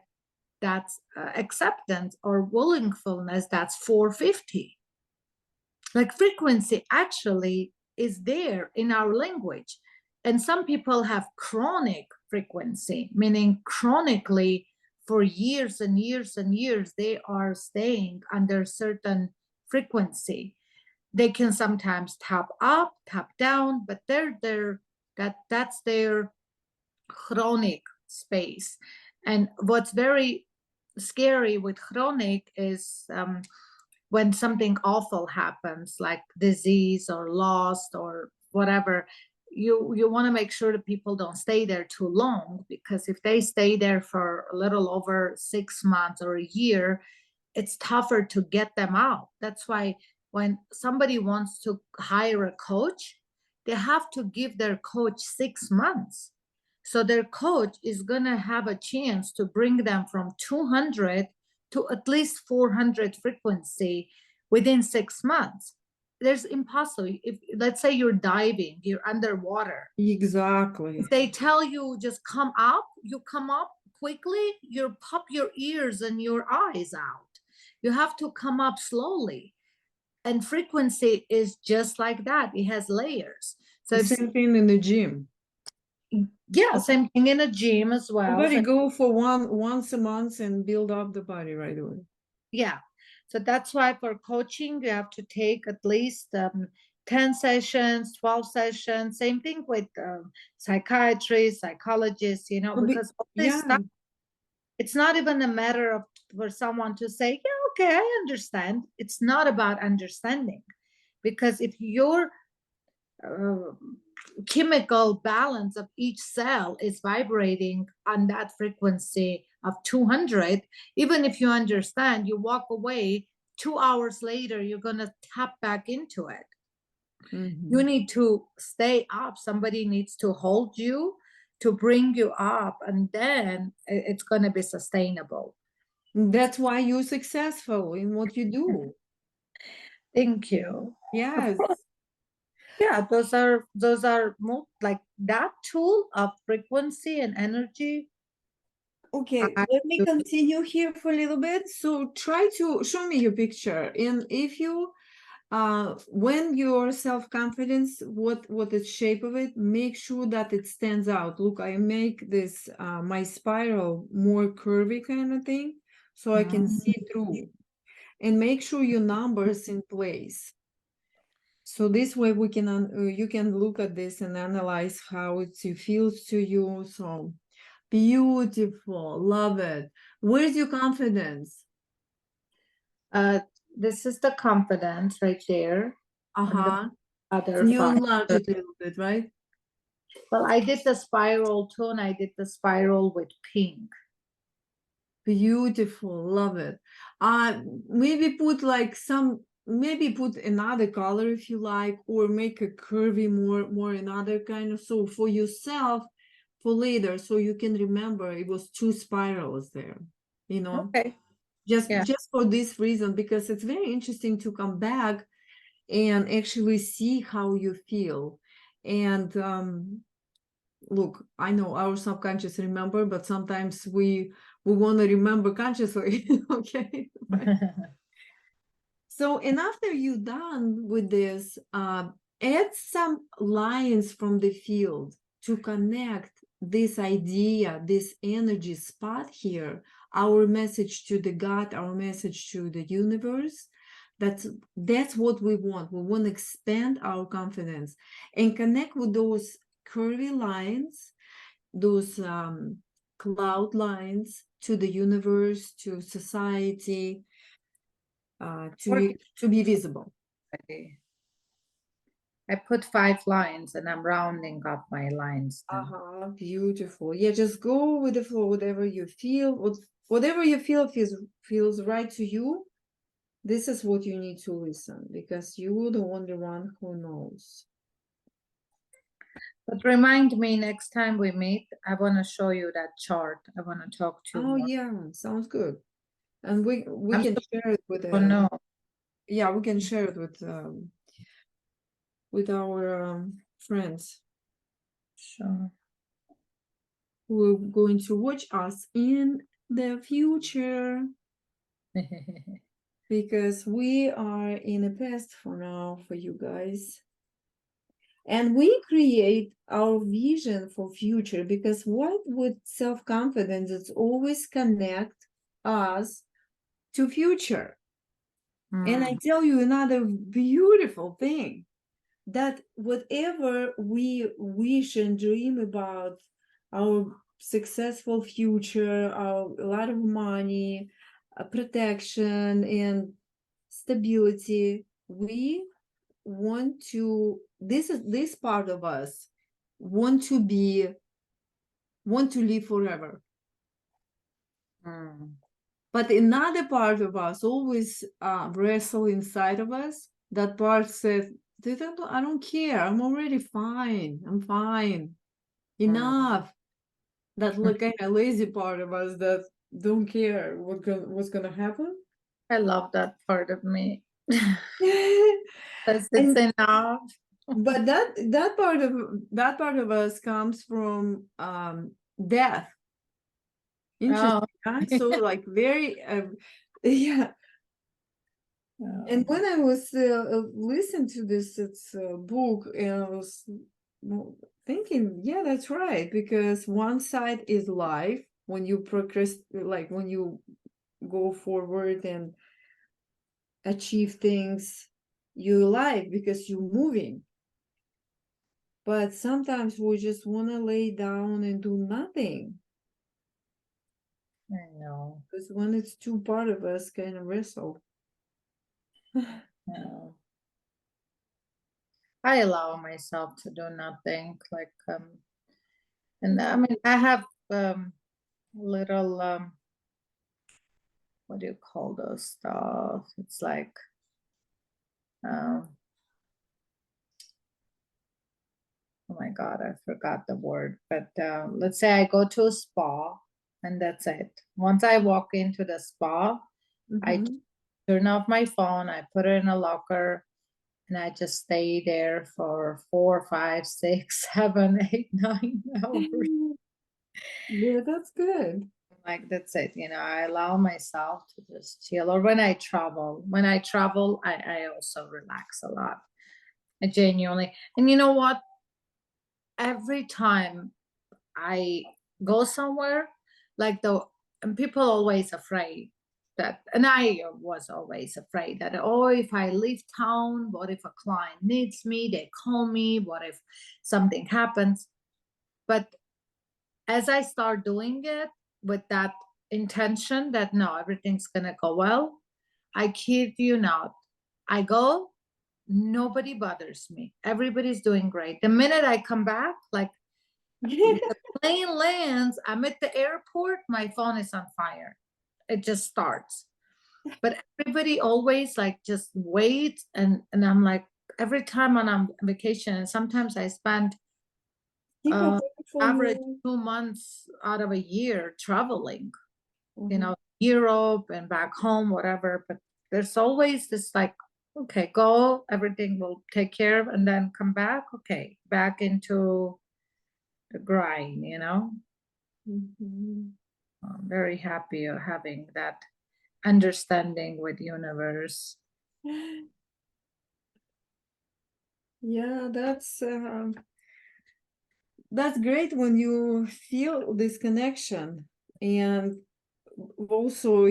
that's acceptance or willingfulness, that's 450. Like, frequency actually is there in our language. And some people have chronic frequency, meaning chronically for years and years and years, they are staying under certain frequency. They can sometimes tap up, tap down, but that's their chronic space. And what's very scary with chronic is when something awful happens, like disease or loss or whatever, you want to make sure that people don't stay there too long, because if they stay there for a little over 6 months or a year, it's tougher to get them out. That's why when somebody wants to hire a coach, they have to give their coach 6 months. So their coach is going to have a chance to bring them from 200 to at least 400 frequency within 6 months. There's impossible. If, let's say you're diving, you're underwater. Exactly. If they tell you just come up, you come up quickly, you pop your ears and your eyes out. You have to come up slowly. And frequency is just like that. It has layers. So The if, same thing in the gym. yeah, same thing in a gym as well. Somebody So, go for once a month and build up the body right away. yeah. So that's why for coaching, you have to take at least 10 sessions, 12 sessions. Same thing with psychiatry, psychologists, because all this Yeah, stuff, it's not even a matter of for someone to say, yeah, okay, I understand. It's not about understanding. Because if your chemical balance of each cell is vibrating on that frequency of 200, even if you understand, you walk away, 2 hours later, you're going to tap back into it. You need to stay up. Somebody needs to hold you to bring you up, and then it's going to be sustainable. That's why you're successful in what you do. Thank you. Yes. Yeah, those are like that tool of frequency and energy. Okay, let me continue here for a little bit. So try to show me your picture. And if you when your self-confidence, what is shape of it, make sure that it stands out. Look, I make this my spiral more curvy kind of thing, so I can see through. And make sure your numbers in place. So this way we can you can look at this and analyze how it feels to you. So beautiful, love it. Where's your confidence? This is the confidence right there. And the other And you five. enlarge it a little bit, right? Well, I did the spiral too, and I did the spiral with pink. Beautiful, love it. Maybe put like some maybe put another color if you like, or make a curvy more another kind of, so for yourself, for later, so you can remember it was two spirals there, you know, Okay. just Yeah. for this reason, because it's very interesting to come back and actually see how you feel. And look, I know our subconscious remember, but sometimes we want to remember consciously. Okay. So, and after you're done with this, add some lines from the field to connect this idea, this energy spot here, our message to the God, our message to the universe. That's what we want. We want to expand our confidence and connect with those curvy lines, those cloud lines, to the universe, to society, to be visible. Okay. I put 5 lines and I'm rounding up my lines now. Beautiful. Yeah, just go with the flow, whatever you feel, whatever you feel feels right to you. This is what you need to listen, because you're the only one who knows. But remind me next time we meet, I want to show you that chart. I want to talk to you Oh more. yeah, sounds good. And we I'm can so share it with no. yeah, we can share it with our friends Sure. who are going to watch us in the future, because we are in the past for now for you guys. And we create our vision for future, because what with self-confidence, it's always connect us to future. And I tell you another beautiful thing, that whatever we wish and dream about, our successful future, our a lot of money, protection and stability, we want to, this part of us want to live forever. But another part of us always wrestle inside of us. That part says, I don't care, I'm already fine, I'm fine, enough. That like kind of lazy part of us that don't care what's gonna happen. I love that part of me. That's And it's enough. but that part of us comes from death. Interesting, Oh. huh? So like very yeah. And when I was listening to this book, and I was thinking, yeah, that's right, because one side is life, when you progress, like when you go forward and achieve things, you life because you're moving. But sometimes we just want to lay down and do nothing, I know. because when it's two part of us kind of wrestle. No. I allow myself to do nothing. Like and I mean I have little what do you call those stuff? It's like um oh my God, I forgot the word. But let's say I go to a spa and that's it. Once I walk into the spa, I Mhm. turn off my phone, I put it in a locker, and I just stay there for 4, 5, 6, 7, 8, 9 hours. Yeah, that's good. Like that's it. I allow myself to just chill. Or when I travel, I also relax a lot. I genuinely, and you know what? Every time I go somewhere, like and people always afraid that, and I was always afraid that, oh, if I leave town, what if a client needs me? They call me. What if something happens? But as I start doing it with that intention that no, everything's gonna go well, I kid you not, I go, nobody bothers me. Everybody's doing great. The minute I come back, like the plane lands, I'm at the airport, my phone is on fire. It just starts. but everybody always like just wait, and I'm like, every time when I'm on vacation, and sometimes I spend People uh wait for average you. 2 months out of a year traveling, Mhm. Europe and back home, whatever. But there's always this like, okay, go, everything will take care of, and then come back, okay, back into the grind. Mhm. I'm very happy of having that understanding with universe. Yeah, that's great when you feel this connection, and also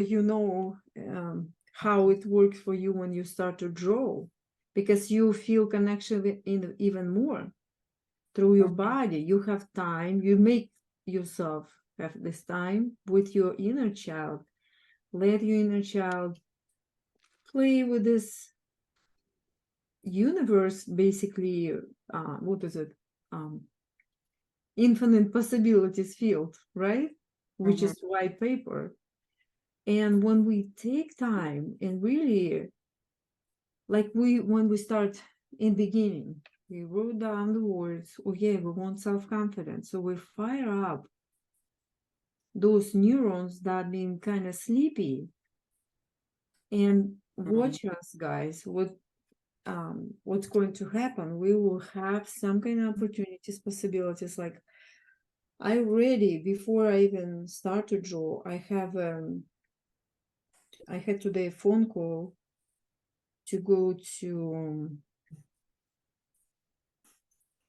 how it works for you when you start to draw, because you feel connection in even more through your body. You have time, you make yourself have this time with your inner child. Let your inner child play with this universe, basically. What is it? um, Infinite possibilities field, right? Which Mhm. is white paper. And when we take time and really, like when we start in beginning, we wrote down the words, okay, we want self-confidence. So we fire up those neurons that been kind of sleepy, and watch us, guys. What's going to happen? We will have some kind of opportunities, possibilities. Like I already, before I even start to draw, I had today a phone call to go to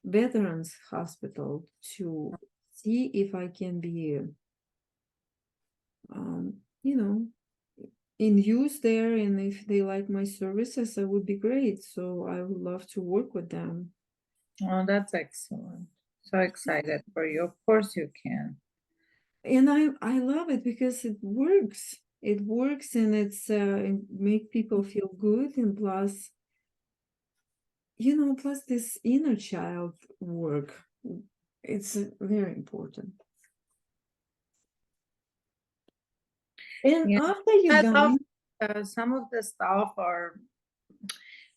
Veterans Hospital to see if I can be, um, you know, in use there, and if they like my services, that would be great. So I would love to work with them. Oh, that's excellent. So excited for you. Of course you can. And I love it because it works. It works, and it make people feel good, and plus this inner child work. It's very important. And Yeah. after you're I love done, some of the stuff are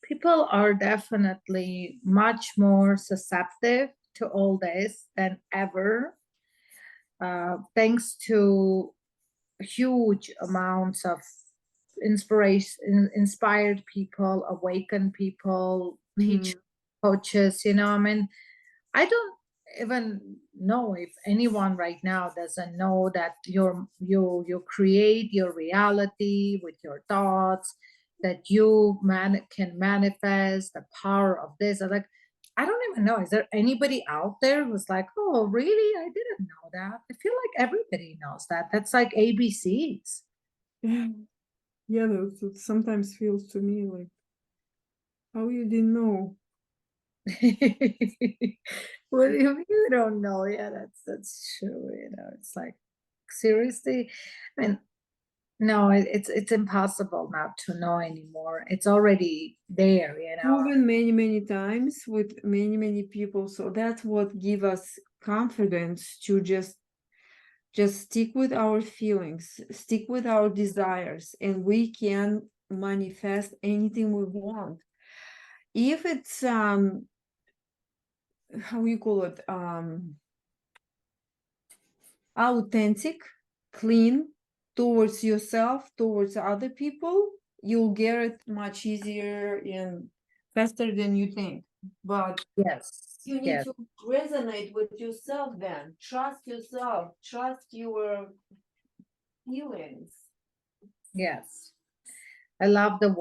people are definitely much more susceptible to all this than ever, thanks to huge amounts of inspired people, awakened people, Mhm. teachers, coaches. I mean, I don't even know if anyone right now doesn't know that you create your reality with your thoughts, that you can manifest the power of this. I'm like, I don't even know. Is there anybody out there who's like, oh, really? I didn't know that. I feel like everybody knows that. That's like ABCs. Yeah, it sometimes feels to me like, how you didn't know? What do you mean you don't know? Yeah, that's true. It's like seriously. I mean, no, it's impossible not to know anymore. It's already there. Proven many, many times with many, many people. So that's what give us confidence to just stick with our feelings, stick with our desires, and we can manifest anything we want. If it's how you call it, authentic, clean towards yourself, towards other people, you'll get it much easier and faster than you think. But Yes, you need yes, to resonate with yourself then. Trust yourself, trust your feelings. yes. I love the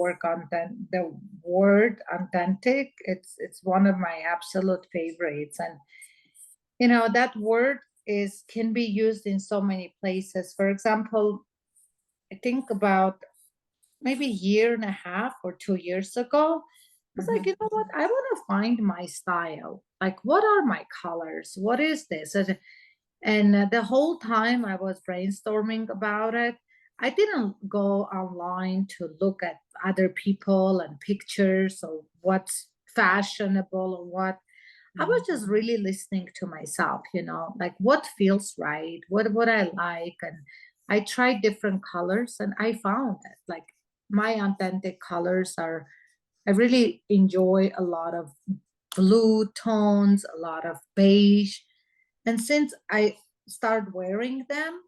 the word authentic. It's one of my absolute favorites. And that word is can be used in so many places. For example, I think about maybe a year and a half or 2 years ago, I was like, Mhm. you know what? I want to find my style. Like, what are my colors? What is this? And the whole time I was brainstorming about it, I didn't go online to look at other people and pictures or what's fashionable or what. I was just really listening to myself, like what feels right, what I like. And I tried different colors and I found that like my authentic colors are, I really enjoy a lot of blue tones, a lot of beige. And since I started wearing them,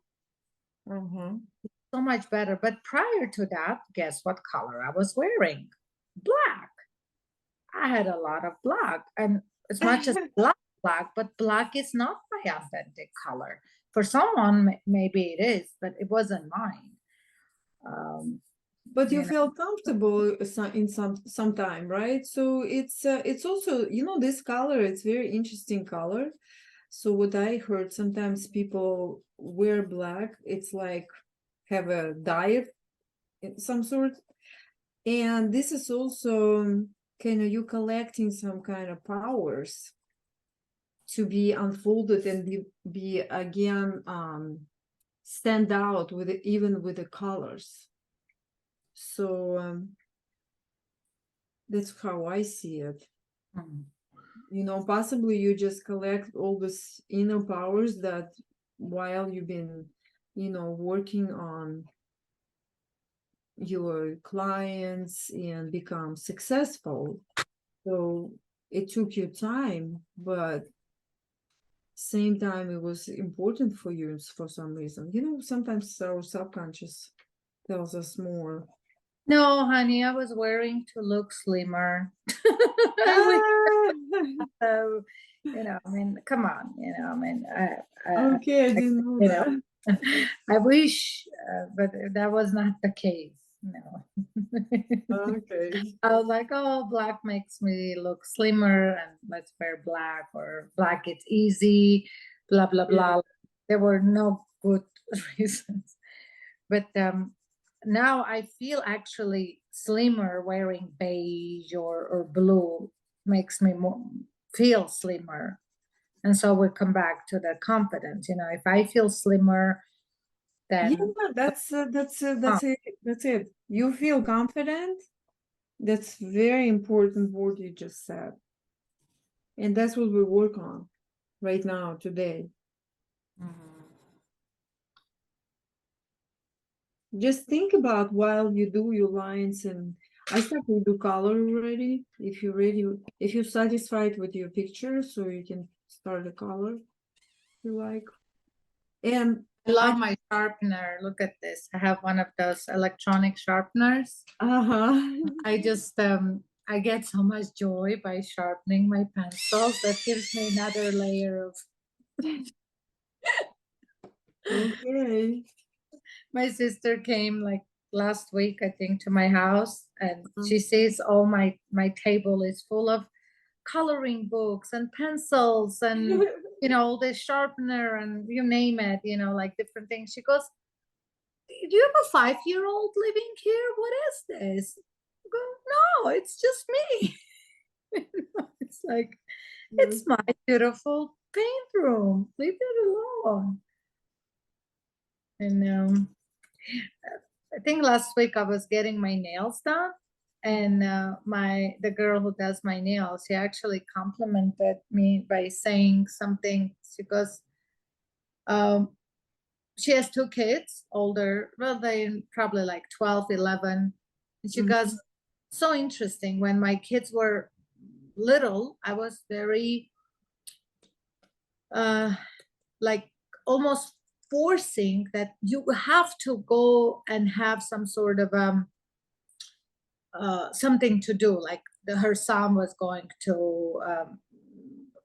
so much better. But prior to that, guess what color I was wearing? Black. I had a lot of black, and as much as black, but black is not my authentic color. For someone, maybe it is, but it wasn't mine. But you You know. feel comfortable in some time, right? So it's also, you know, this color, it's very interesting color. So what I heard, sometimes people wear black, it's like have a diet in some sort. And this is also kind of you collecting some kind of powers to be unfolded and be again stand out with it, even with the colors. So that's how I see it. You know, possibly you just collect all this inner powers that while you've been, you know, working on your clients and become successful. So it took you time, but same time it was important for you for some reason. You know, sometimes our subconscious tells us more. No, honey, I was wearing to look slimmer. So, you know, I mean, come on, you know, I mean, Okay, I didn't know you that. know, I wish, but that was not the case. No. Okay. I was like, oh, black makes me look slimmer, and let's wear black, or black, it's easy, blah, blah, Yeah. blah. There were no good reasons. But now I feel actually slimmer wearing beige or blue makes me more feel slimmer. And so we come back to the confidence. You know, if I feel slimmer, Yeah, then that's it. That's it. You feel confident. That's very important word you just said. And that's what we work on right now, today. Just think about while you do your lines, and I start to do color already. If you're ready, if you're satisfied with your picture, so you can start the color if you like. And I love my sharpener. Look at this. I have one of those electronic sharpeners. I just I get so much joy by sharpening my pencils. That gives me another layer of Okay. my sister came like last week, I think, to my house, and she sees all my table is full of coloring books and pencils and you know all this sharpener and you name it, you know, like different things. She goes, "Do you have a 5-year-old living here? What is this?" I go, "No, it's just me." It's like, it's my beautiful paint room. Leave it alone. And I think last week I was getting my nails done, and the girl who does my nails, she actually complimented me by saying something. She goes, she has 2 kids, older, well, they probably like 12, 11. And she goes, so interesting. When my kids were little, I was very like almost forcing that you have to go and have some sort of something to do. Like her son was going to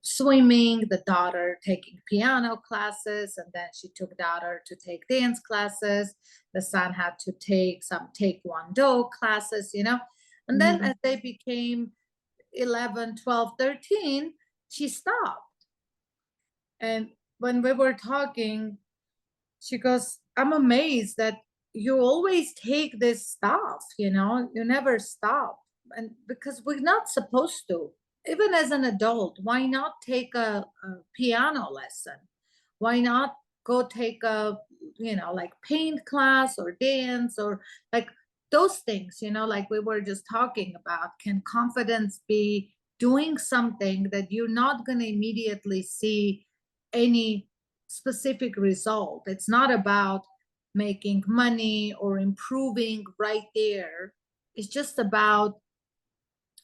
swimming, the daughter taking piano classes, and then she took daughter to take dance classes. The son had to take some taekwondo classes, you know. And then as they became 11, 12, 13, she stopped. And when we were talking, she goes, I'm amazed that you always take this stuff, you know, you never stop. And because we're not supposed to, even as an adult, why not take a piano lesson? Why not go take a, you know, like paint class or dance or like those things, you know, like we were just talking about. Can confidence be doing something that you're not going to immediately see any specific result? It's not about making money or improving right there. It's just about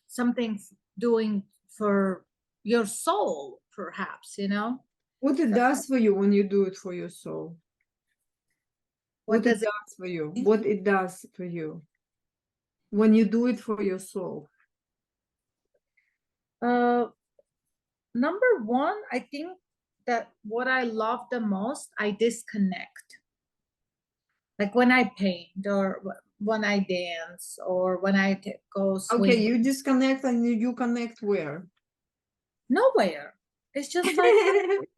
something doing for your soul, perhaps, you know? What it does for you when you do it for your soul? What it does it does for you? What it does for you when you do it for your soul? Number one, I think that what I love the most, I disconnect. Like when I paint or when I dance or when I go swim. Okay, you disconnect and you connect where? Nowhere. It's just like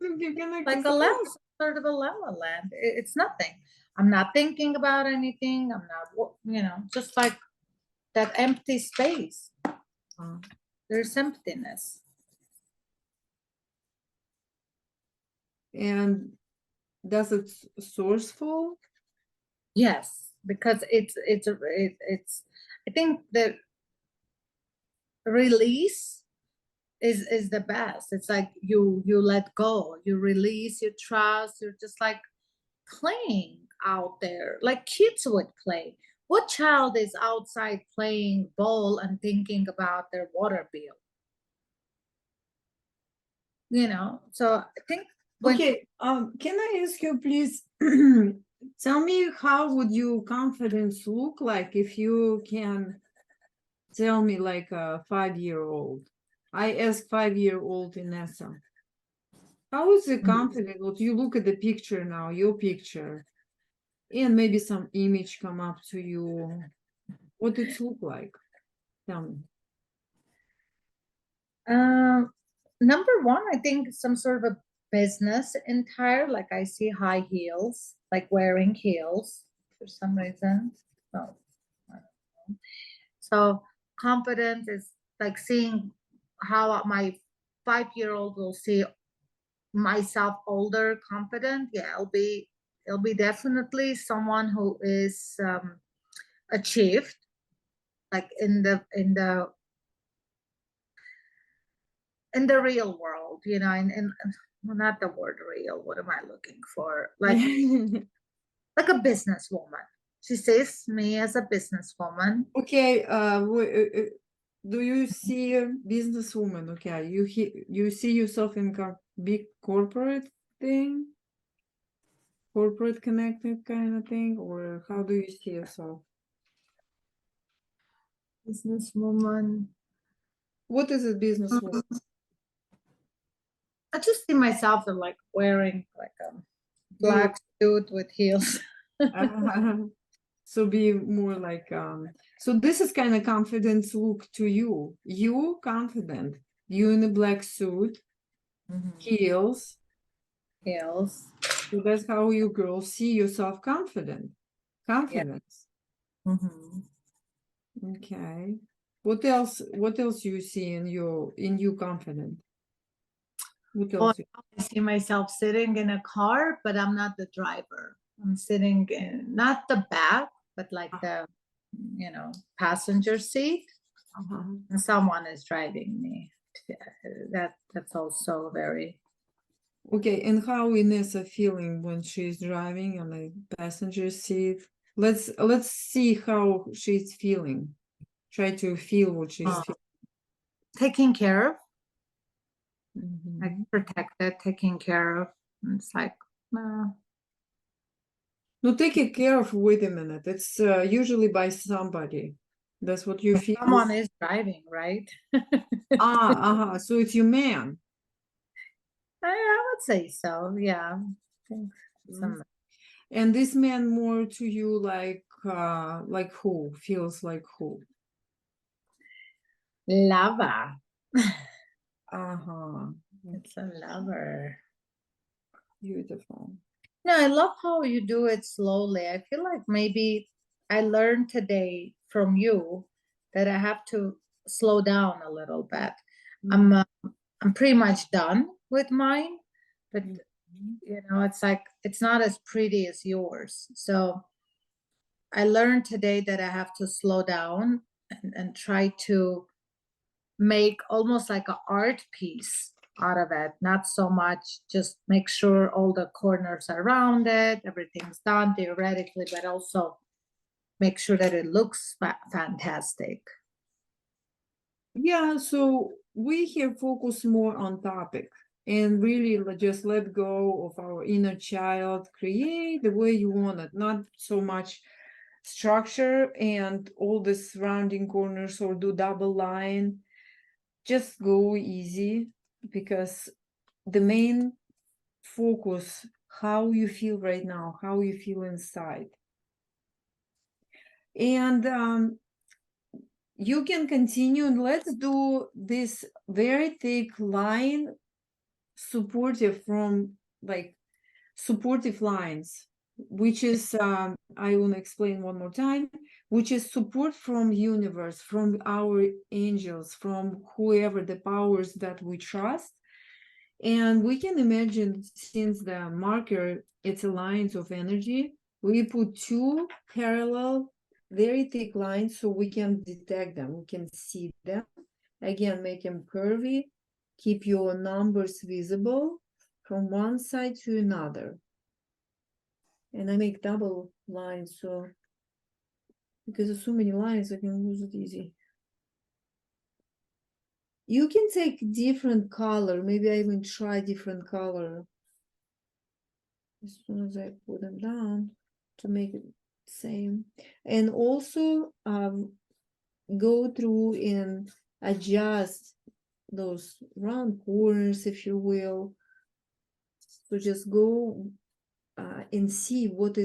You connect like to a something. lamp, sort of a llama lamp. It's nothing. I'm not thinking about anything. I'm not, you know, just like that empty space. Uh, There's emptiness. And does it sourceful? Yes, because it's. I think the release is the best. It's like you let go, you release, you trust. You're just like playing out there, like kids would play. What child is outside playing ball and thinking about their water bill? You know, so I think when Okay, can I ask you please tell me how would your confidence look like if you can tell me like a 5-year-old? I asked 5-year-old Inessa. How is the confidence? What you look at the picture now, your picture, and maybe some image come up to you. What it look like? Tell me. number one, I think some sort of a business attire. Like I see high heels, like wearing heels for some reason. So, I don't know. So confidence is like seeing how my 5-year-old will see myself older, confident. Yeah, it'll be definitely someone who is achieved, like in the real world, you know, and well, not the word real. What am I looking for? Like a businesswoman. She sees me as a businesswoman. Okay, do you see a businesswoman? Okay, you see yourself in big corporate thing, corporate connected kind of thing, or how do you see yourself? Businesswoman. What is a businesswoman? I just see myself in like wearing like a black suit with heels. So be more like so this is kind of confidence look to you. You confident. You in a black suit, heels. Heels. So that's how you girls see yourself confident. Yeah. Confidence. Okay. What else? What else you see in you confident? What Oh, else? I see myself sitting in a car, but I'm not the driver. I'm sitting in not the back, but like the, you know, passenger seat, and someone is driving me. That's also very. Okay, and how Inessa feeling when she's driving on the passenger seat? Let's see how she's feeling. Try to feel what she's feeling. Taken care of, like Mhm. protected, taken care of. And it's like, No, take it care of. Wait a minute. It's usually by somebody. That's what you feel. someone is driving, right? So it's your man. I would say so. Yeah. I think some And this man more to you like who? Feels like who? lava. Uh-huh. It's a lover. Beautiful. No, I love how you do it slowly. I feel like maybe I learned today from you that I have to slow down a little bit. I'm pretty much done with mine, but you know, it's like it's not as pretty as yours. So I learned today that I have to slow down and try to make almost like an art piece out of it. Not so much just make sure all the corners are rounded, everything's done theoretically, but also make sure that it looks fantastic. Yeah, so we here focus more on topic and really just let go of our inner child, create the way you want it, not so much structure and all the surrounding corners or do double line. Just go easy, because the main focus, how you feel right now, how you feel inside. And you can continue, and let's do this very thick line, supportive from like supportive lines, which is I want to explain one more time, which is support from universe, from our angels, from whoever, the powers that we trust. And we can imagine, since the marker, it's a lines of energy, we put two parallel, very thick lines so we can detect them, we can see them. Again, make them curvy, keep your numbers visible from one side to another. And I make double lines, so because there's so many lines, I can lose it easy. You can take different color. Maybe I even try different color. As soon as I put them down to make it same. And also go through and adjust those round corners, if you will. So just go and see what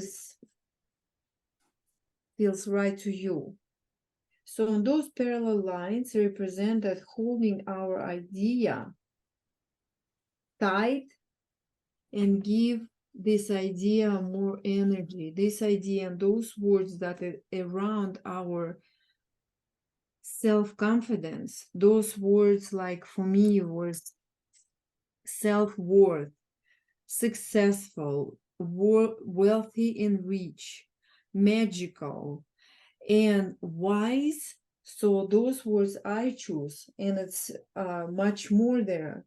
feels right to you. So those parallel lines represent that holding our idea tight and give this idea more energy, this idea and those words that are around our self-confidence, those words, like for me was self-worth, successful, wealthy and rich, magical, and wise. So those words I choose, and it's much more there.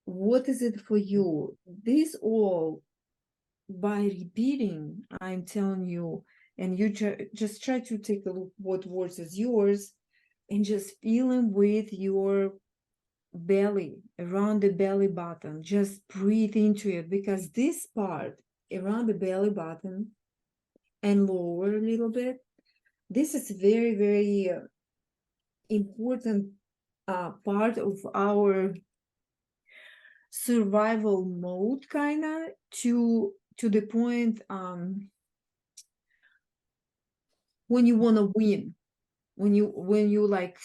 What is it for you? This all, by repeating, I'm telling you, and you just try to take a look what words is yours, and just feel them with your belly, around the belly button. Just breathe into it, because this part around the belly button and lower a little bit, this is very, very important part of our survival mode, kind of, to the point when you want to win, when you like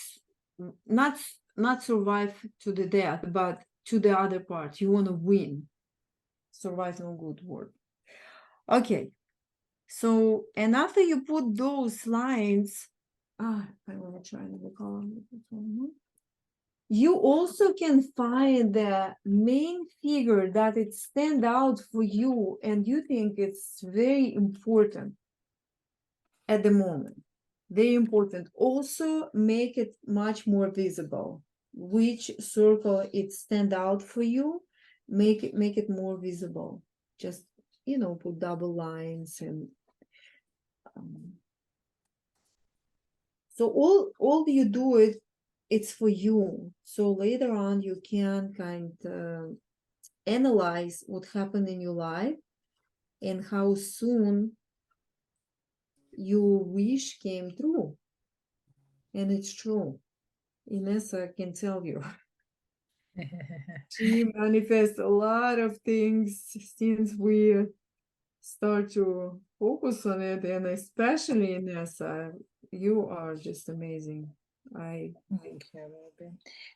not survive to the death, but to the other part, you want to win. Survive, no good word. Okay, so, and after you put those lines, I want to try another color. You also can find the main figure that it stand out for you and you think it's very important at the moment. Very important. Also make it much more visible. Which circle it stand out for you, make it more visible. Just, put double lines and so all you do it's for you. So later on you can kind of analyze what happened in your life and how soon your wish came true. And it's true. Inessa can tell you. She manifests a lot of things since we start to focus on it, and especially Inessa, you are just amazing. Thank you, Ruby.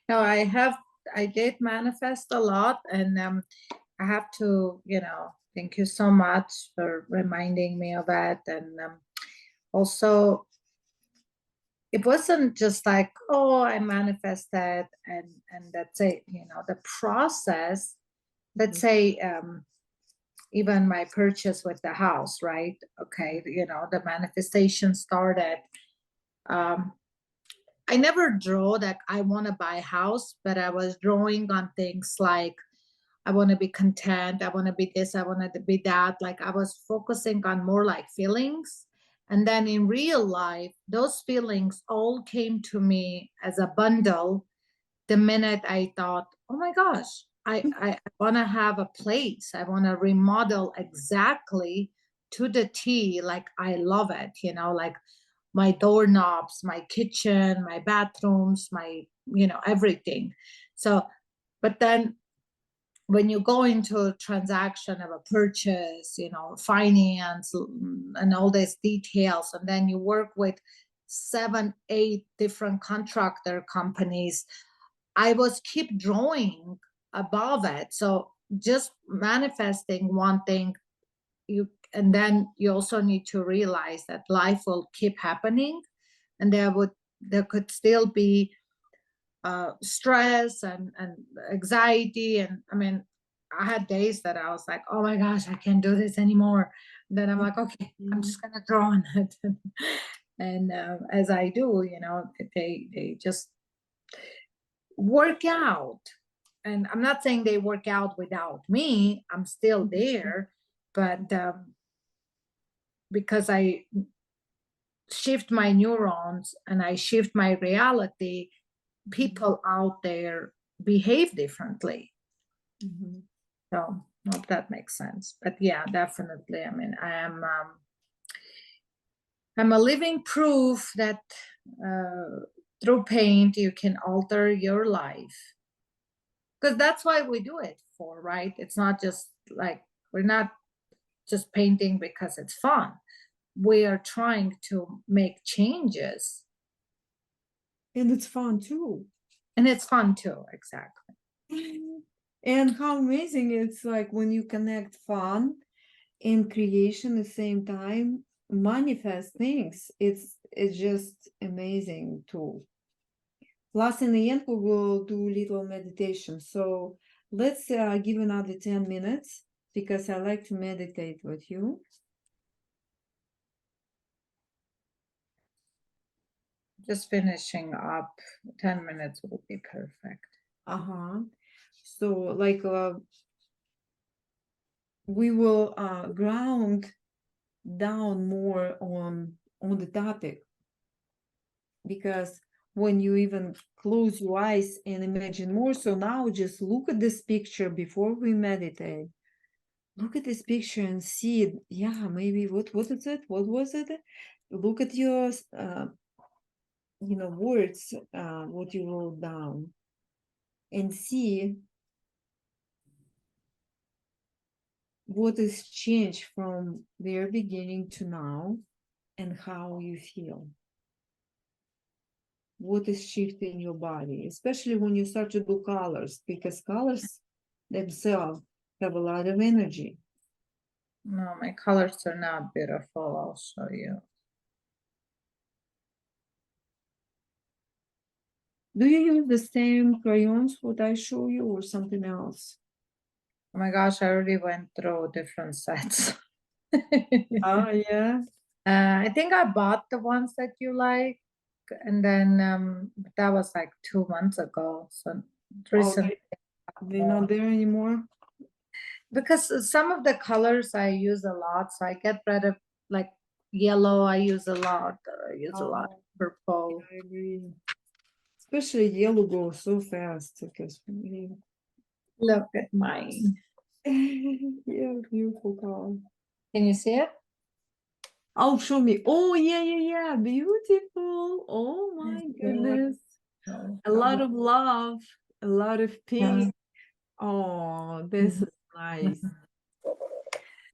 No, I did manifest a lot, and I have to, thank you so much for reminding me of it. And also, it wasn't just like, oh, I manifested and that's it. The process. Let's say even my purchase with the house, right? Okay, the manifestation started. I never draw that I want to buy a house, but I was drawing on things like I want to be content, I want to be this, I want to be that. Like I was focusing on more like feelings. And then in real life, those feelings all came to me as a bundle the minute I thought, oh my gosh, I want to have a place. I want to remodel exactly to the T, like I love it, like my doorknobs, my kitchen, my bathrooms, everything. So, but then when you go into a transaction of a purchase, finance and all these details, and then you work with 7, 8 different contractor companies, I was keep drawing above it. So just manifesting one thing, and then you also need to realize that life will keep happening, and there could still be stress and anxiety. And I mean, I had days that I was like, oh my gosh, I can't do this anymore. Then I'm like, okay, I'm just gonna draw on it. And as I do, they just work out. And I'm not saying they work out without me, I'm still there, but because I shift my neurons and I shift my reality, people out there behave differently. Mhm. So hope that makes sense. But yeah, definitely. I mean, I'm a living proof that through paint you can alter your life. Because that's why we do it for, right? It's not just like we're not just painting because it's fun. We are trying to make changes. And it's fun too. And it's fun too, exactly. And how amazing it's like when you connect fun and creation at the same time, manifest things. It's just amazing too. Plus, in the end, we will do little meditation. So let's give another 10 minutes because I like to meditate with you. Just finishing up, 10 minutes will be perfect. Uh-huh. So like we will ground down more on the topic, because when you even close your eyes and imagine more, so now just look at this picture before we meditate. Look at this picture and see it. Yeah, maybe what is it? What was it? Look at your words, what you wrote down, and see what is changed from their beginning to now and how you feel. What is shifting in your body, especially when you start to do colors, because colors themselves have a lot of energy. No, my colors are not beautiful. I'll show you. Do you use the same crayons what I show you or something else? Oh my gosh, I already went through different sets. Oh, yeah. I think I bought the ones that you like, and then that was like 2 months ago. So recently, They're not there anymore. because some of the colors I use a lot, so I get rid of like yellow. I use a lot. I use a lot. Purple. I agree. Especially yellow goes so fast because Look at mine. yeah, beautiful color. Can you see it? Oh, show me. Oh, yeah. Beautiful. Oh my goodness. A lot of love, a lot of pink. Oh, this is nice.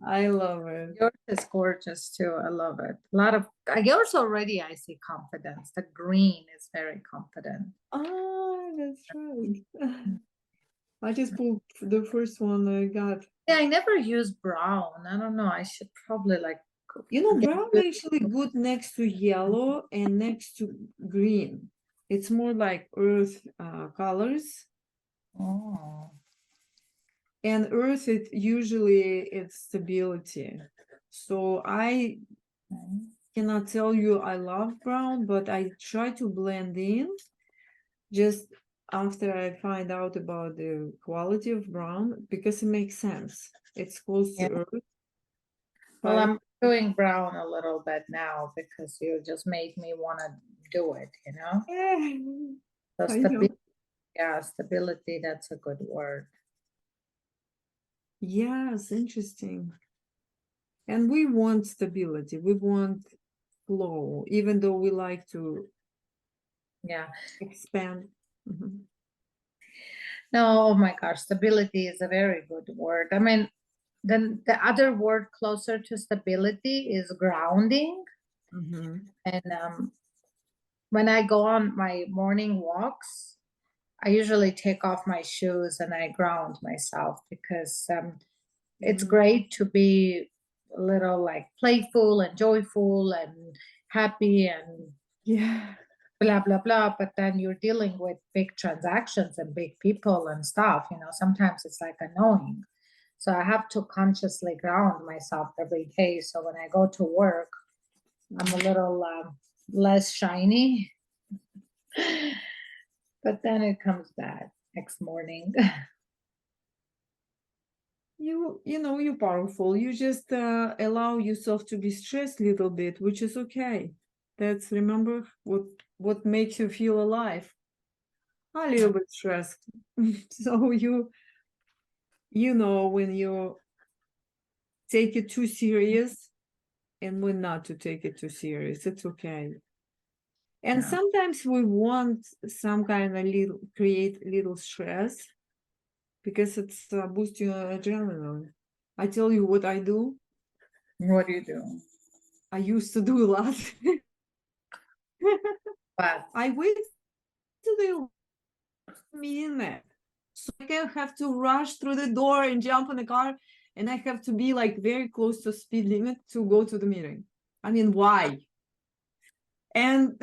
I love it. Yours is gorgeous too. I love it. A lot of yours already. I see confidence. The green is very confident. Oh, that's right. I just pulled the first one I got. Yeah, I never use brown. I don't know. I should probably like. Brown actually good next to yellow and next to green. It's more like earth colors. Oh. And earth, it usually it's stability. So I cannot tell you I love brown, but I try to blend in just after I find out about the quality of brown because it makes sense. It's close to Yeah. earth. Well, But I'm doing brown a little bit now because you just made me want to do it, you know? So I know. yeah, stability, that's a good word. Yes, interesting. And we want stability. We want flow, even though we like to Yeah. expand. Mhm. No, oh my gosh, stability is a very good word. I mean, then the other word closer to stability is grounding. Mhm. And when I go on my morning walks, I usually take off my shoes and I ground myself because it's Mhm. great to be a little like playful and joyful and happy and Yeah. blah blah blah, but then you're dealing with big transactions and big people and stuff, you know, sometimes it's like annoying. So I have to consciously ground myself every day, so when I go to work I'm a little less shiny. But then it comes back next morning. You know you're powerful. You just allow yourself to be stressed a little bit, which is okay. That's remember what makes you feel alive. A little bit stressed. So you know when you take it too serious and when not to take it too serious. It's okay. And Yeah. sometimes we want some kind of little create little stress because it's boost your adrenaline. I tell you what I do. What do you do? I used to do a lot. But I wait to the minute so I can have to rush through the door and jump in the car, and I have to be like very close to speed limit to go to the meeting. I mean, why? And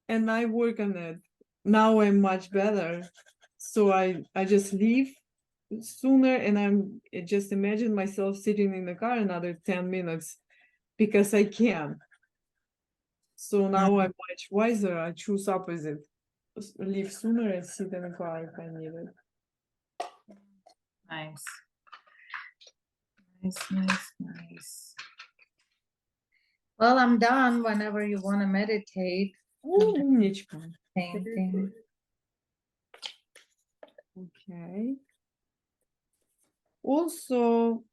and I work on it. Now I'm much better. So I just leave sooner and I just imagine myself sitting in the car another 10 minutes because I can. So now I'm much wiser. I choose opposite. Leave sooner and sit in the car if I need it. nice. Nice, nice, nice. Well, I'm done whenever you want to meditate. Умничка. Thinking. Okay. Also,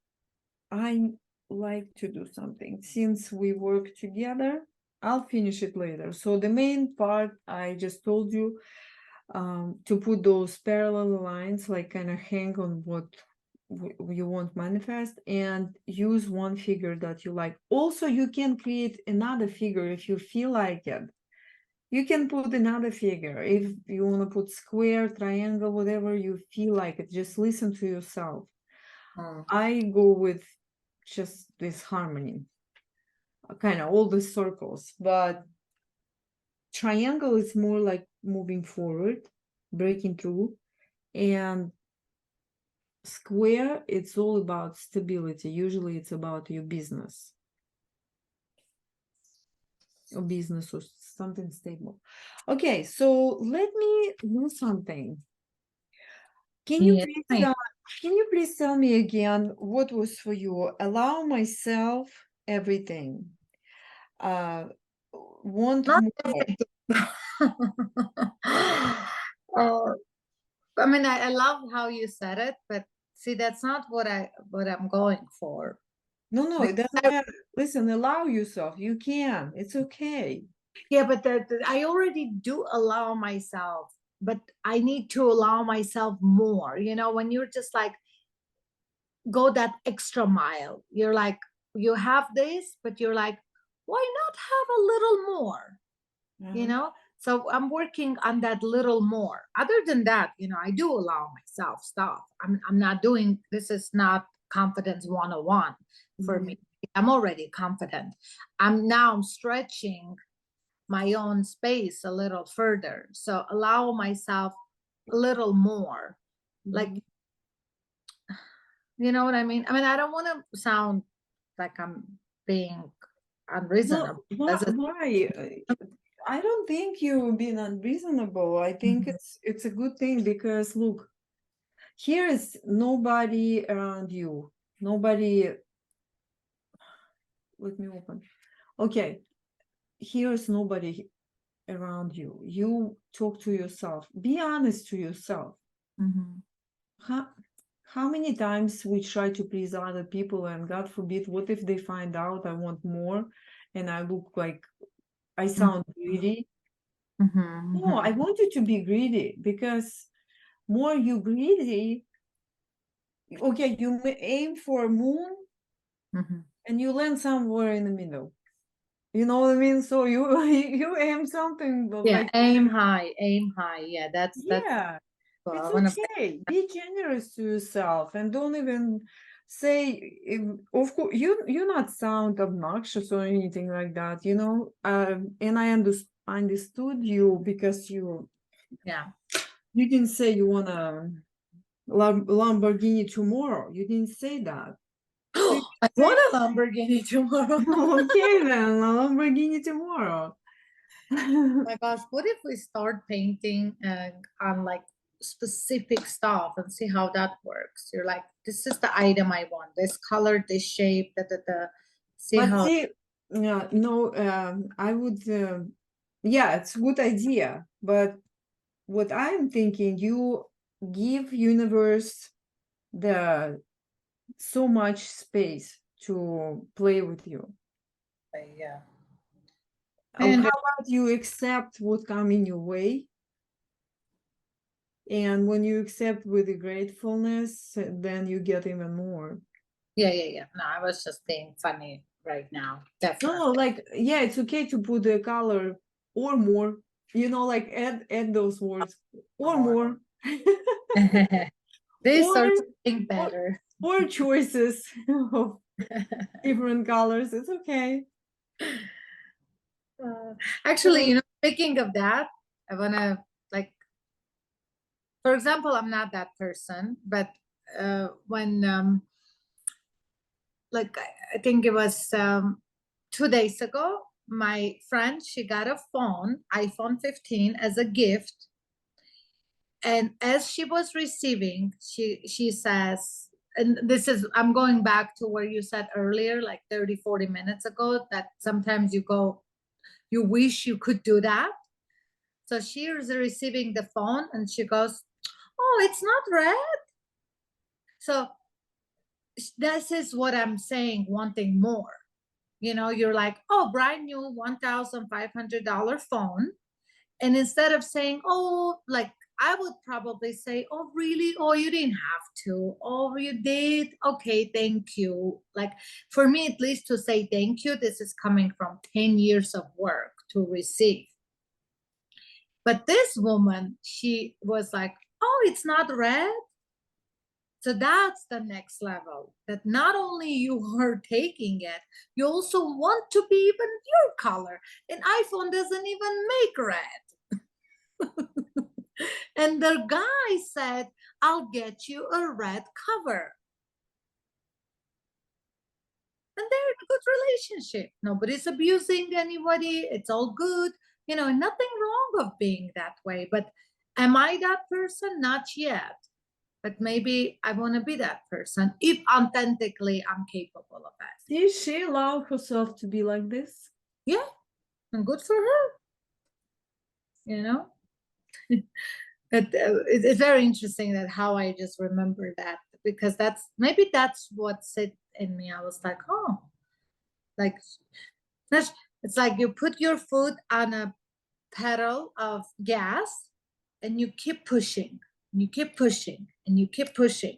I like to do something. Since we work together, I'll finish it later. So the main part I just told you to put those parallel lines, like kind of hang on what you want manifest and use one figure that you like. Also, you can create another figure if you feel like it. You can put another figure if you want to put square, triangle, whatever you feel like it. Just listen to yourself. I go with just this harmony, kind of all the circles, but triangle is more like moving forward, breaking through, and square, it's all about stability. Usually it's about your business or something stable. Okay, so let me do something. Can you Yeah. please tell me again what was for you? Allow myself everything. Want Not more. everything. Oh, I mean, I love how you said it, but see, that's not what I'm going for. No, it Because doesn't matter. Listen, allow yourself. You can. It's okay. yeah, but I already do allow myself, but I need to allow myself more. You know, when you're just like go that extra mile, you're like, you have this, but you're like, why not have a little more? You know? So I'm working on that little more. Other than that, you know, I do allow myself stuff. I'm not doing this is not confidence 101 for me. I'm already confident. I'm stretching my own space a little further. So allow myself a little more. Like, you know what I mean? I mean, I don't want to sound like I'm being unreasonable. Why? I don't think you're being unreasonable. I think Mhm. it's a good thing because look, here is nobody around you. Nobody. Let me open. Okay, here's nobody around you. You talk to yourself. Be honest to yourself. Mhm. How many times we try to please other people, and God forbid, what if they find out I want more and I look like I sound greedy? Mhm. No, I want you to be greedy because more you greedy, okay, you may aim for a moon Mhm. and you land somewhere in the middle. You know what I mean? So you you aim something Yeah, like aim high, aim high. Yeah, that's yeah, it's one of the. okay. Be generous to yourself and don't even say of course you not sound obnoxious or anything like that, you know. And I understood you because Yeah. you didn't say you want a Lamborghini tomorrow. You didn't say that. So you I say, want a Lamborghini tomorrow. okay then, a Lamborghini tomorrow. My gosh, what if we start painting on like specific stuff and see how that works? You're like, this is the item I want, this color, this shape, da. See But how. see, no, I would, yeah, it's a good idea. But what I'm thinking, you give universe the so much space to play with you. Yeah. How And about you accept what come in your way? And when you accept with the gratefulness, then you get even more. yeah. No, I was just being funny right now. No, Definitely. no, like, yeah, it's okay to put the color or more, you know, like add those words or more. This or, or something or better. or choices of different colors. It's okay. Actually, speaking of that, I wanna like, for example, I'm not that person, but when like I think it was 2 days ago, my friend, she got a phone, iPhone 15, as a gift. And as she was receiving, she says, and this is, I'm going back to where you said earlier, like 30, 40 minutes ago, that sometimes you wish you could do that. So she is receiving the phone and she goes, oh, it's not red. So this is what I'm saying, wanting more. You're like, oh, brand new $1,500 phone. And instead of saying, oh, like I would probably say, oh, really? Oh, you didn't have to. Oh, you did? Okay, thank you. Like for me, at least, to say thank you, this is coming from 10 years of work to receive. But this woman, she was like, oh, it's not red. So that's the next level, that not only you are taking it, you also want to be even your color. And iPhone doesn't even make red. And the guy said, I'll get you a red cover. And they're in a good relationship. Nobody's abusing anybody. It's all good. Nothing wrong of being that way. But am I that person? Not yet. But maybe I want to be that person if authentically I'm capable of that. Did she allow herself to be like this? Yeah, and good for her. You know, it's very interesting that how I just remember that, because that's what's it in me. I was like, oh, like it's like you put your foot on a pedal of gas and you keep pushing, and you keep pushing, and you keep pushing.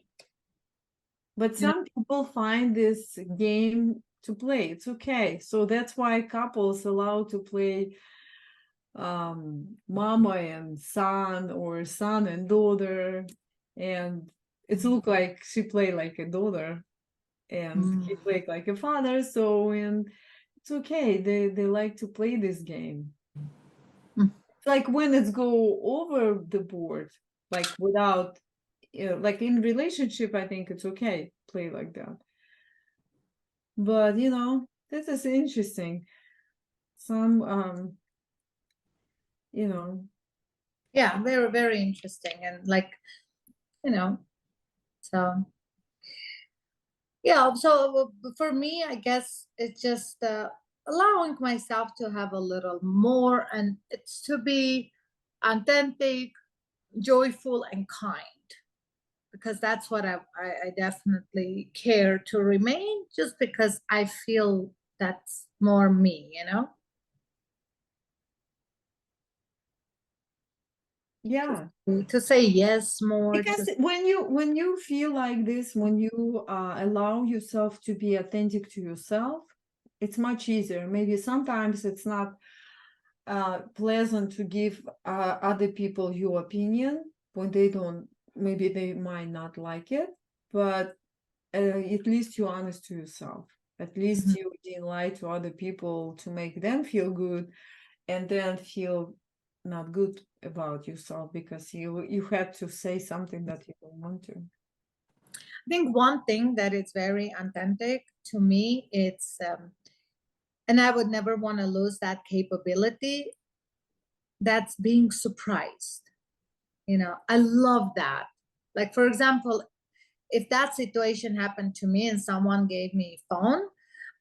But some people find this game to play. It's okay. So that's why couples allow to play mama and son or son and daughter, and it look like she play like a daughter and he played like a father. So and it's okay. They like to play this game. Like when it's go over the board, like without, like in relationship, I think it's okay play like that. But This is interesting. Some, you know, Yeah, very, very interesting. And like, you know, so yeah, so for me, I guess it's just allowing myself to have a little more, and it's to be authentic, joyful, and kind, because that's what I definitely care to remain, just because I feel that's more me, you know? yeah. To say yes more, Because when you feel like this, when you allow yourself to be authentic to yourself, it's much easier. Maybe sometimes it's not pleasant to give other people your opinion when they don't, maybe they might not like it, but at least you're honest to yourself. At least Mhm. you didn't lie to other people to make them feel good and then feel not good about yourself because you had to say something that you don't want to. I think one thing that is very authentic to me, it's and I would never want to lose that capability, that's being surprised. You know, I love that. Like, for example, if that situation happened to me and someone gave me a phone,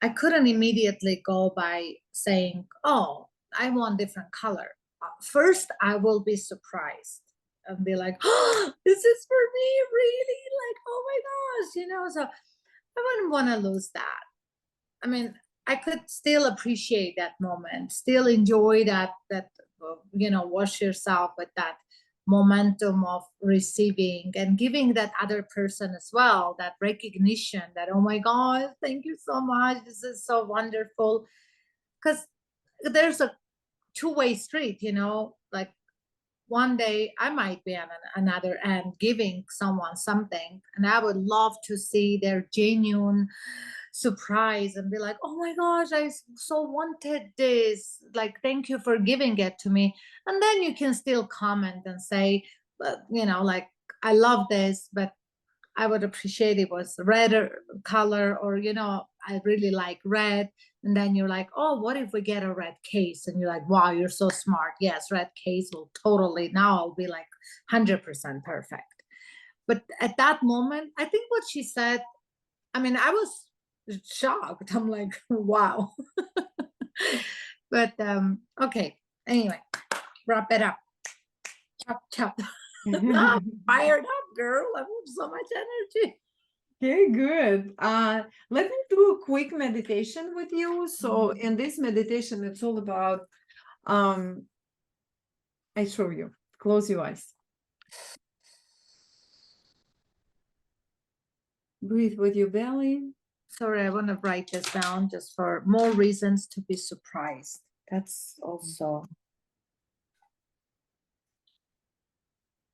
I couldn't immediately go by saying, oh, I want different color. First, I will be surprised and be like, oh, this is for me, really? Like, oh my gosh, you know, so I wouldn't want to lose that. I mean, I could still appreciate that moment, still enjoy that you know, wash yourself with that momentum of receiving and giving that other person as well that recognition that, oh my God, thank you so much. This is so wonderful. Because there's a two-way street, you know, like one day I might be on another end giving someone something, and I would love to see their genuine surprise and be like, oh my gosh, I so wanted this. Like, thank you for giving it to me. And then you can still comment and say, you know, like, I love this, but I would appreciate it was redder color, or, you know, I really like red. And then you're like, oh, what if we get a red case? And you're like, wow, you're so smart. Yes, red case will totally, now I'll be like 100% perfect. But at that moment, I think what she said, I mean, I was shocked. I'm like, wow. But okay. Anyway, wrap it up. Chop, chop. I'm fired up, girl. I have so much energy. Okay, good. Let me do a quick meditation with you. So in this meditation, it's all about, I show you, close your eyes. Breathe with your belly. Sorry, I want to write this down just for more reasons to be surprised. That's also.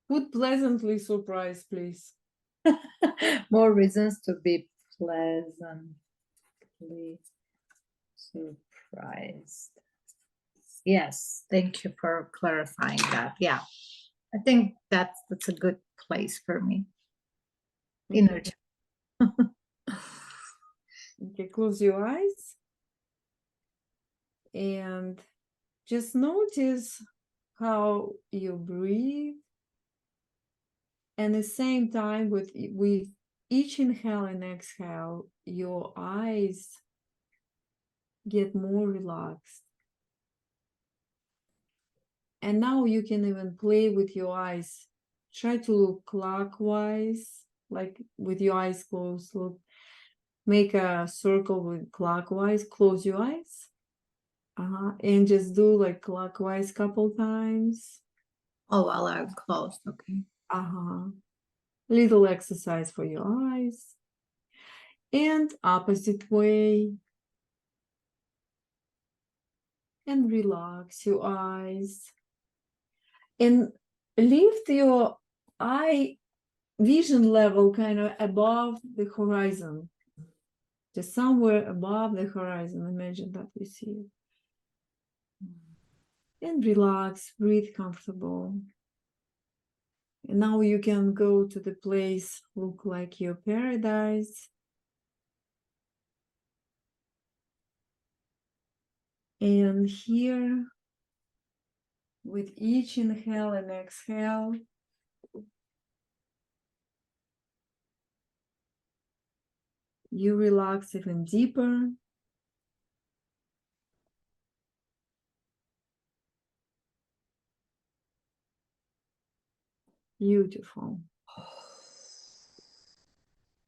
Put pleasantly surprised, please. More reasons to be pleasantly surprised. Yes, thank you for clarifying that. Yeah, I think that's a good place for me. Inner child. Okay, close your eyes and just notice how you breathe. And at the same time, with each inhale and exhale, your eyes get more relaxed. And now you can even play with your eyes. Try to look clockwise, like with your eyes closed. Look, make a circle with clockwise. Close your eyes. And just do like clockwise couple times. Oh, well, I'm closed. Okay. Little exercise for your eyes. And opposite way. And relax your eyes. And lift your eye vision level kind of above the horizon. Just somewhere above the horizon. Imagine that you see it. And relax, breathe comfortable. And now you can go to the place, look like your paradise. And here, with each inhale and exhale, you relax even deeper. Beautiful.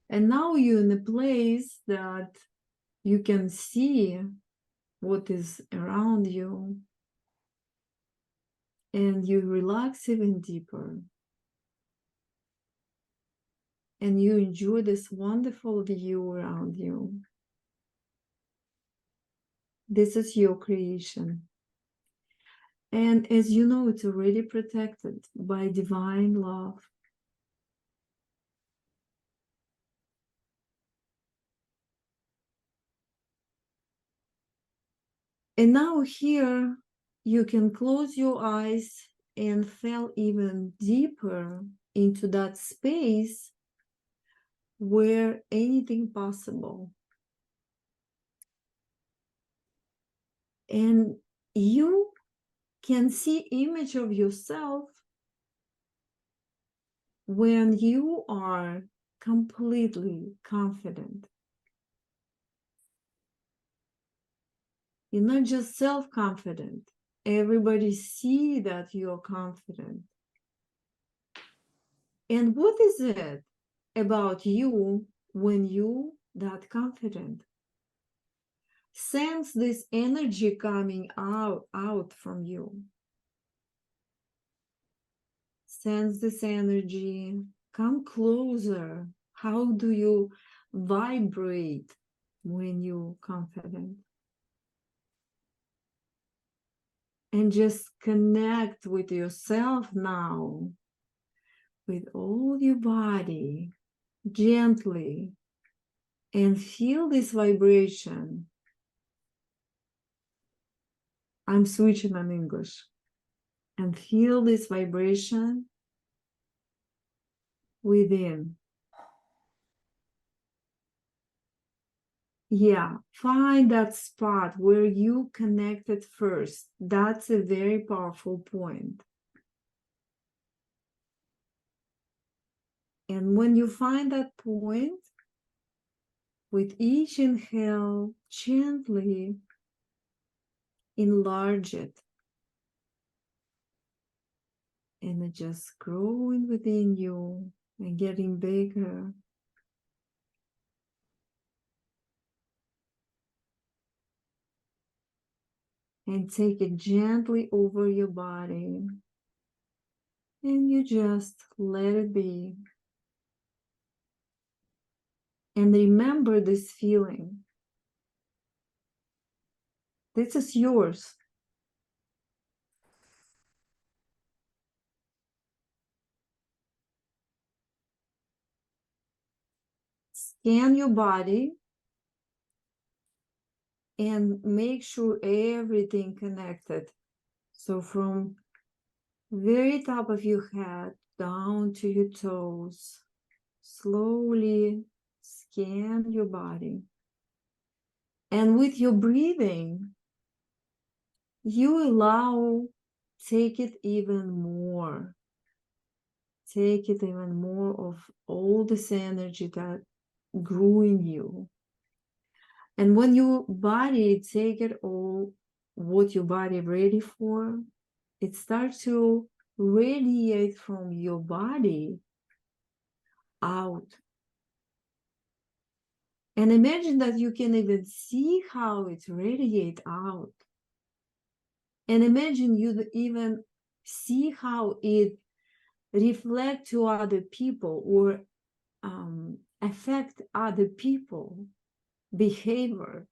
And now you're in a place that you can see what is around you, and you relax even deeper. And you enjoy this wonderful view around you. This is your creation. And as you know, it's already protected by divine love. And now here, you can close your eyes and fall even deeper into that space where anything possible. And you can see image of yourself when you are completely confident. You're not just self-confident. Everybody see that you're confident. And what is it about you when you that confident? Sense this energy coming out from you. Sense this energy. Come closer. How do you vibrate when you're confident? And just connect with yourself now, with all your body, gently, and feel this vibration. I'm switching on English. And feel this vibration within. Yeah, find that spot where you connected first. That's a very powerful point. And when you find that point, with each inhale, gently enlarge it. And it just growing within you and getting bigger. And take it gently over your body. And you just let it be. And remember this feeling. This is yours. Scan your body and make sure everything connected. So from very top of your head down to your toes, slowly scan your body. And with your breathing, you allow, take it even more. Take it even more of all this energy that grew in you. And when your body take it all, what your body ready for, it starts to radiate from your body out. And imagine that you can even see how it radiate out. And imagine you even see how it reflect to other people or affect other people behavior,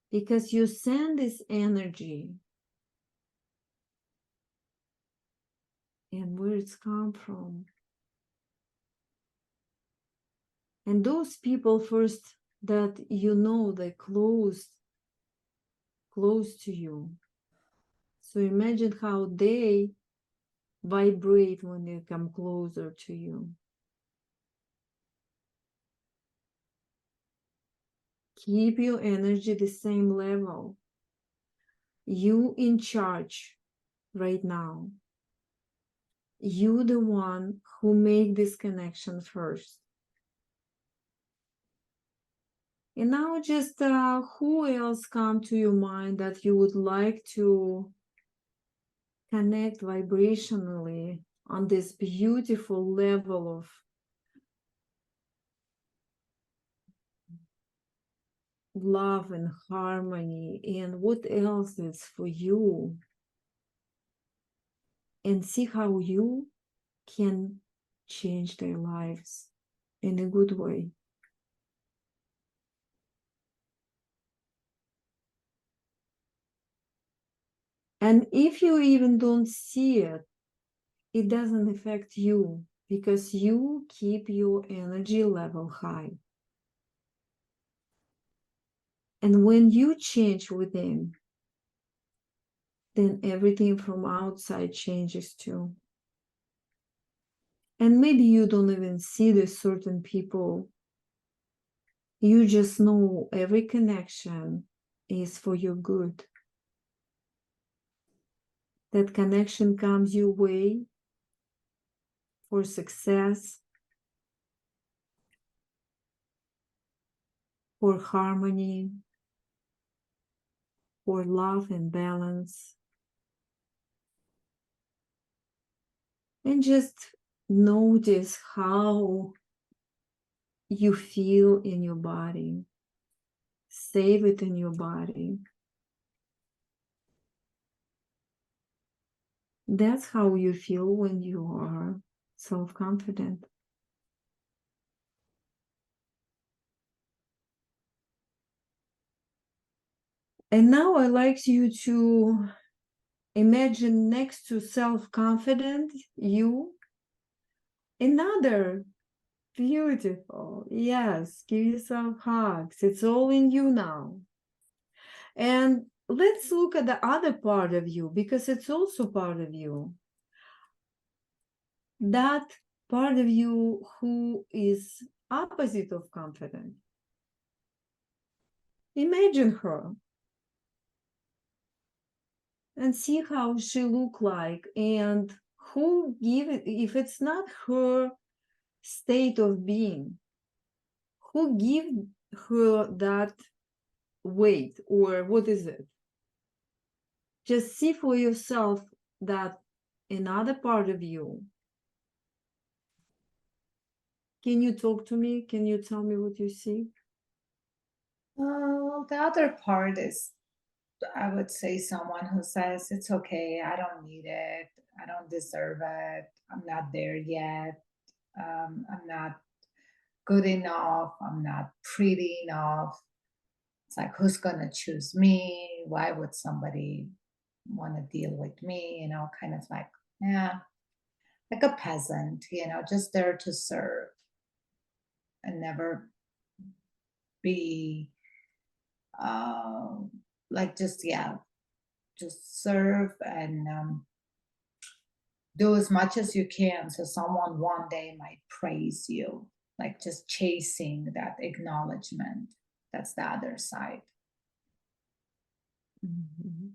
because you send this energy. And where it's come from. And those people first that you know they close to you. So imagine how they vibrate when they come closer to you. keep your energy the same level. You in charge right now. You the one who make this connection first. And now just who else come to your mind that you would like to connect vibrationally on this beautiful level of love and harmony, and what else is for you, and see how you can change their lives in a good way. And if you even don't see it, it doesn't affect you because you keep your energy level high. And when you change within, then everything from outside changes too. And maybe you don't even see the certain people. You just know every connection is for your good. That connection comes your way for success, for harmony, for love and balance. And just notice how you feel in your body. Save it in your body. That's how you feel when you are self-confident. And now I like you to imagine next to self-confident you another beautiful, yes, give yourself hugs. It's all in you now. And let's look at the other part of you because it's also part of you. That part of you who is opposite of confident. Imagine her and see how she look like, and who give it, if it's not her state of being, who give her that weight, or what is it? Just see for yourself that another part of you. Can you talk to me? Can you tell me what you see? The other part is, I would say, someone who says, it's okay, I don't need it, I don't deserve it, I'm not there yet, I'm not good enough, I'm not pretty enough. It's like, who's gonna choose me? Why would somebody want to deal with me? You know, kind of like, yeah, like a peasant, you know, just there to serve and never be like, just, yeah, just serve and do as much as you can so someone one day might praise you, like just chasing that acknowledgement. That's the other side. Mhm.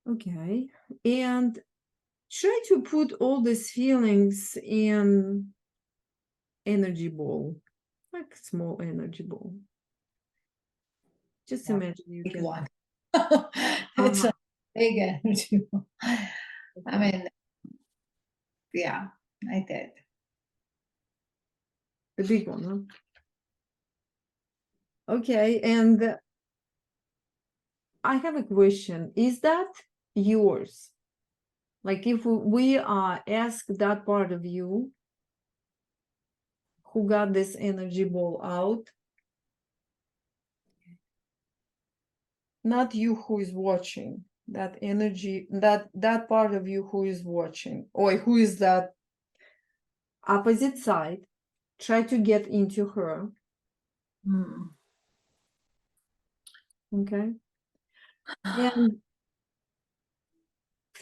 Okay, and try to put all these feelings in energy ball, like small energy ball. Just Yeah, imagine you big can. one. It's a big energy. I mean, yeah, I did. The big one, huh? Okay, and I have a question. Is that yours? Like if we ask that part of you who got this energy ball out, not you who is watching, that energy, that part of you who is watching, or who is that opposite side, try to get into her. Okay. And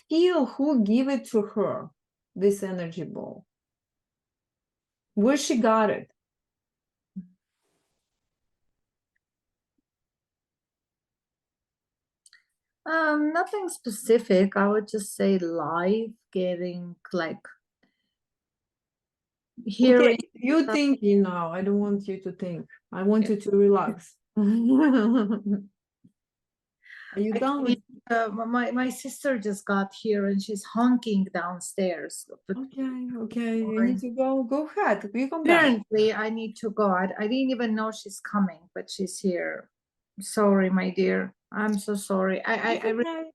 feel who give it to her, this energy ball. Where she got it. Nothing specific. I would just say life, getting like Okay, hearing. you thinking now. I don't want you to think. I want you to relax. Are you done with? My sister just got here and she's honking downstairs. But Okay. You need to go. Go ahead. You come back. apparently, I need to go. I didn't even know she's coming, but she's here. Sorry, my dear. I'm so sorry. I It's really okay.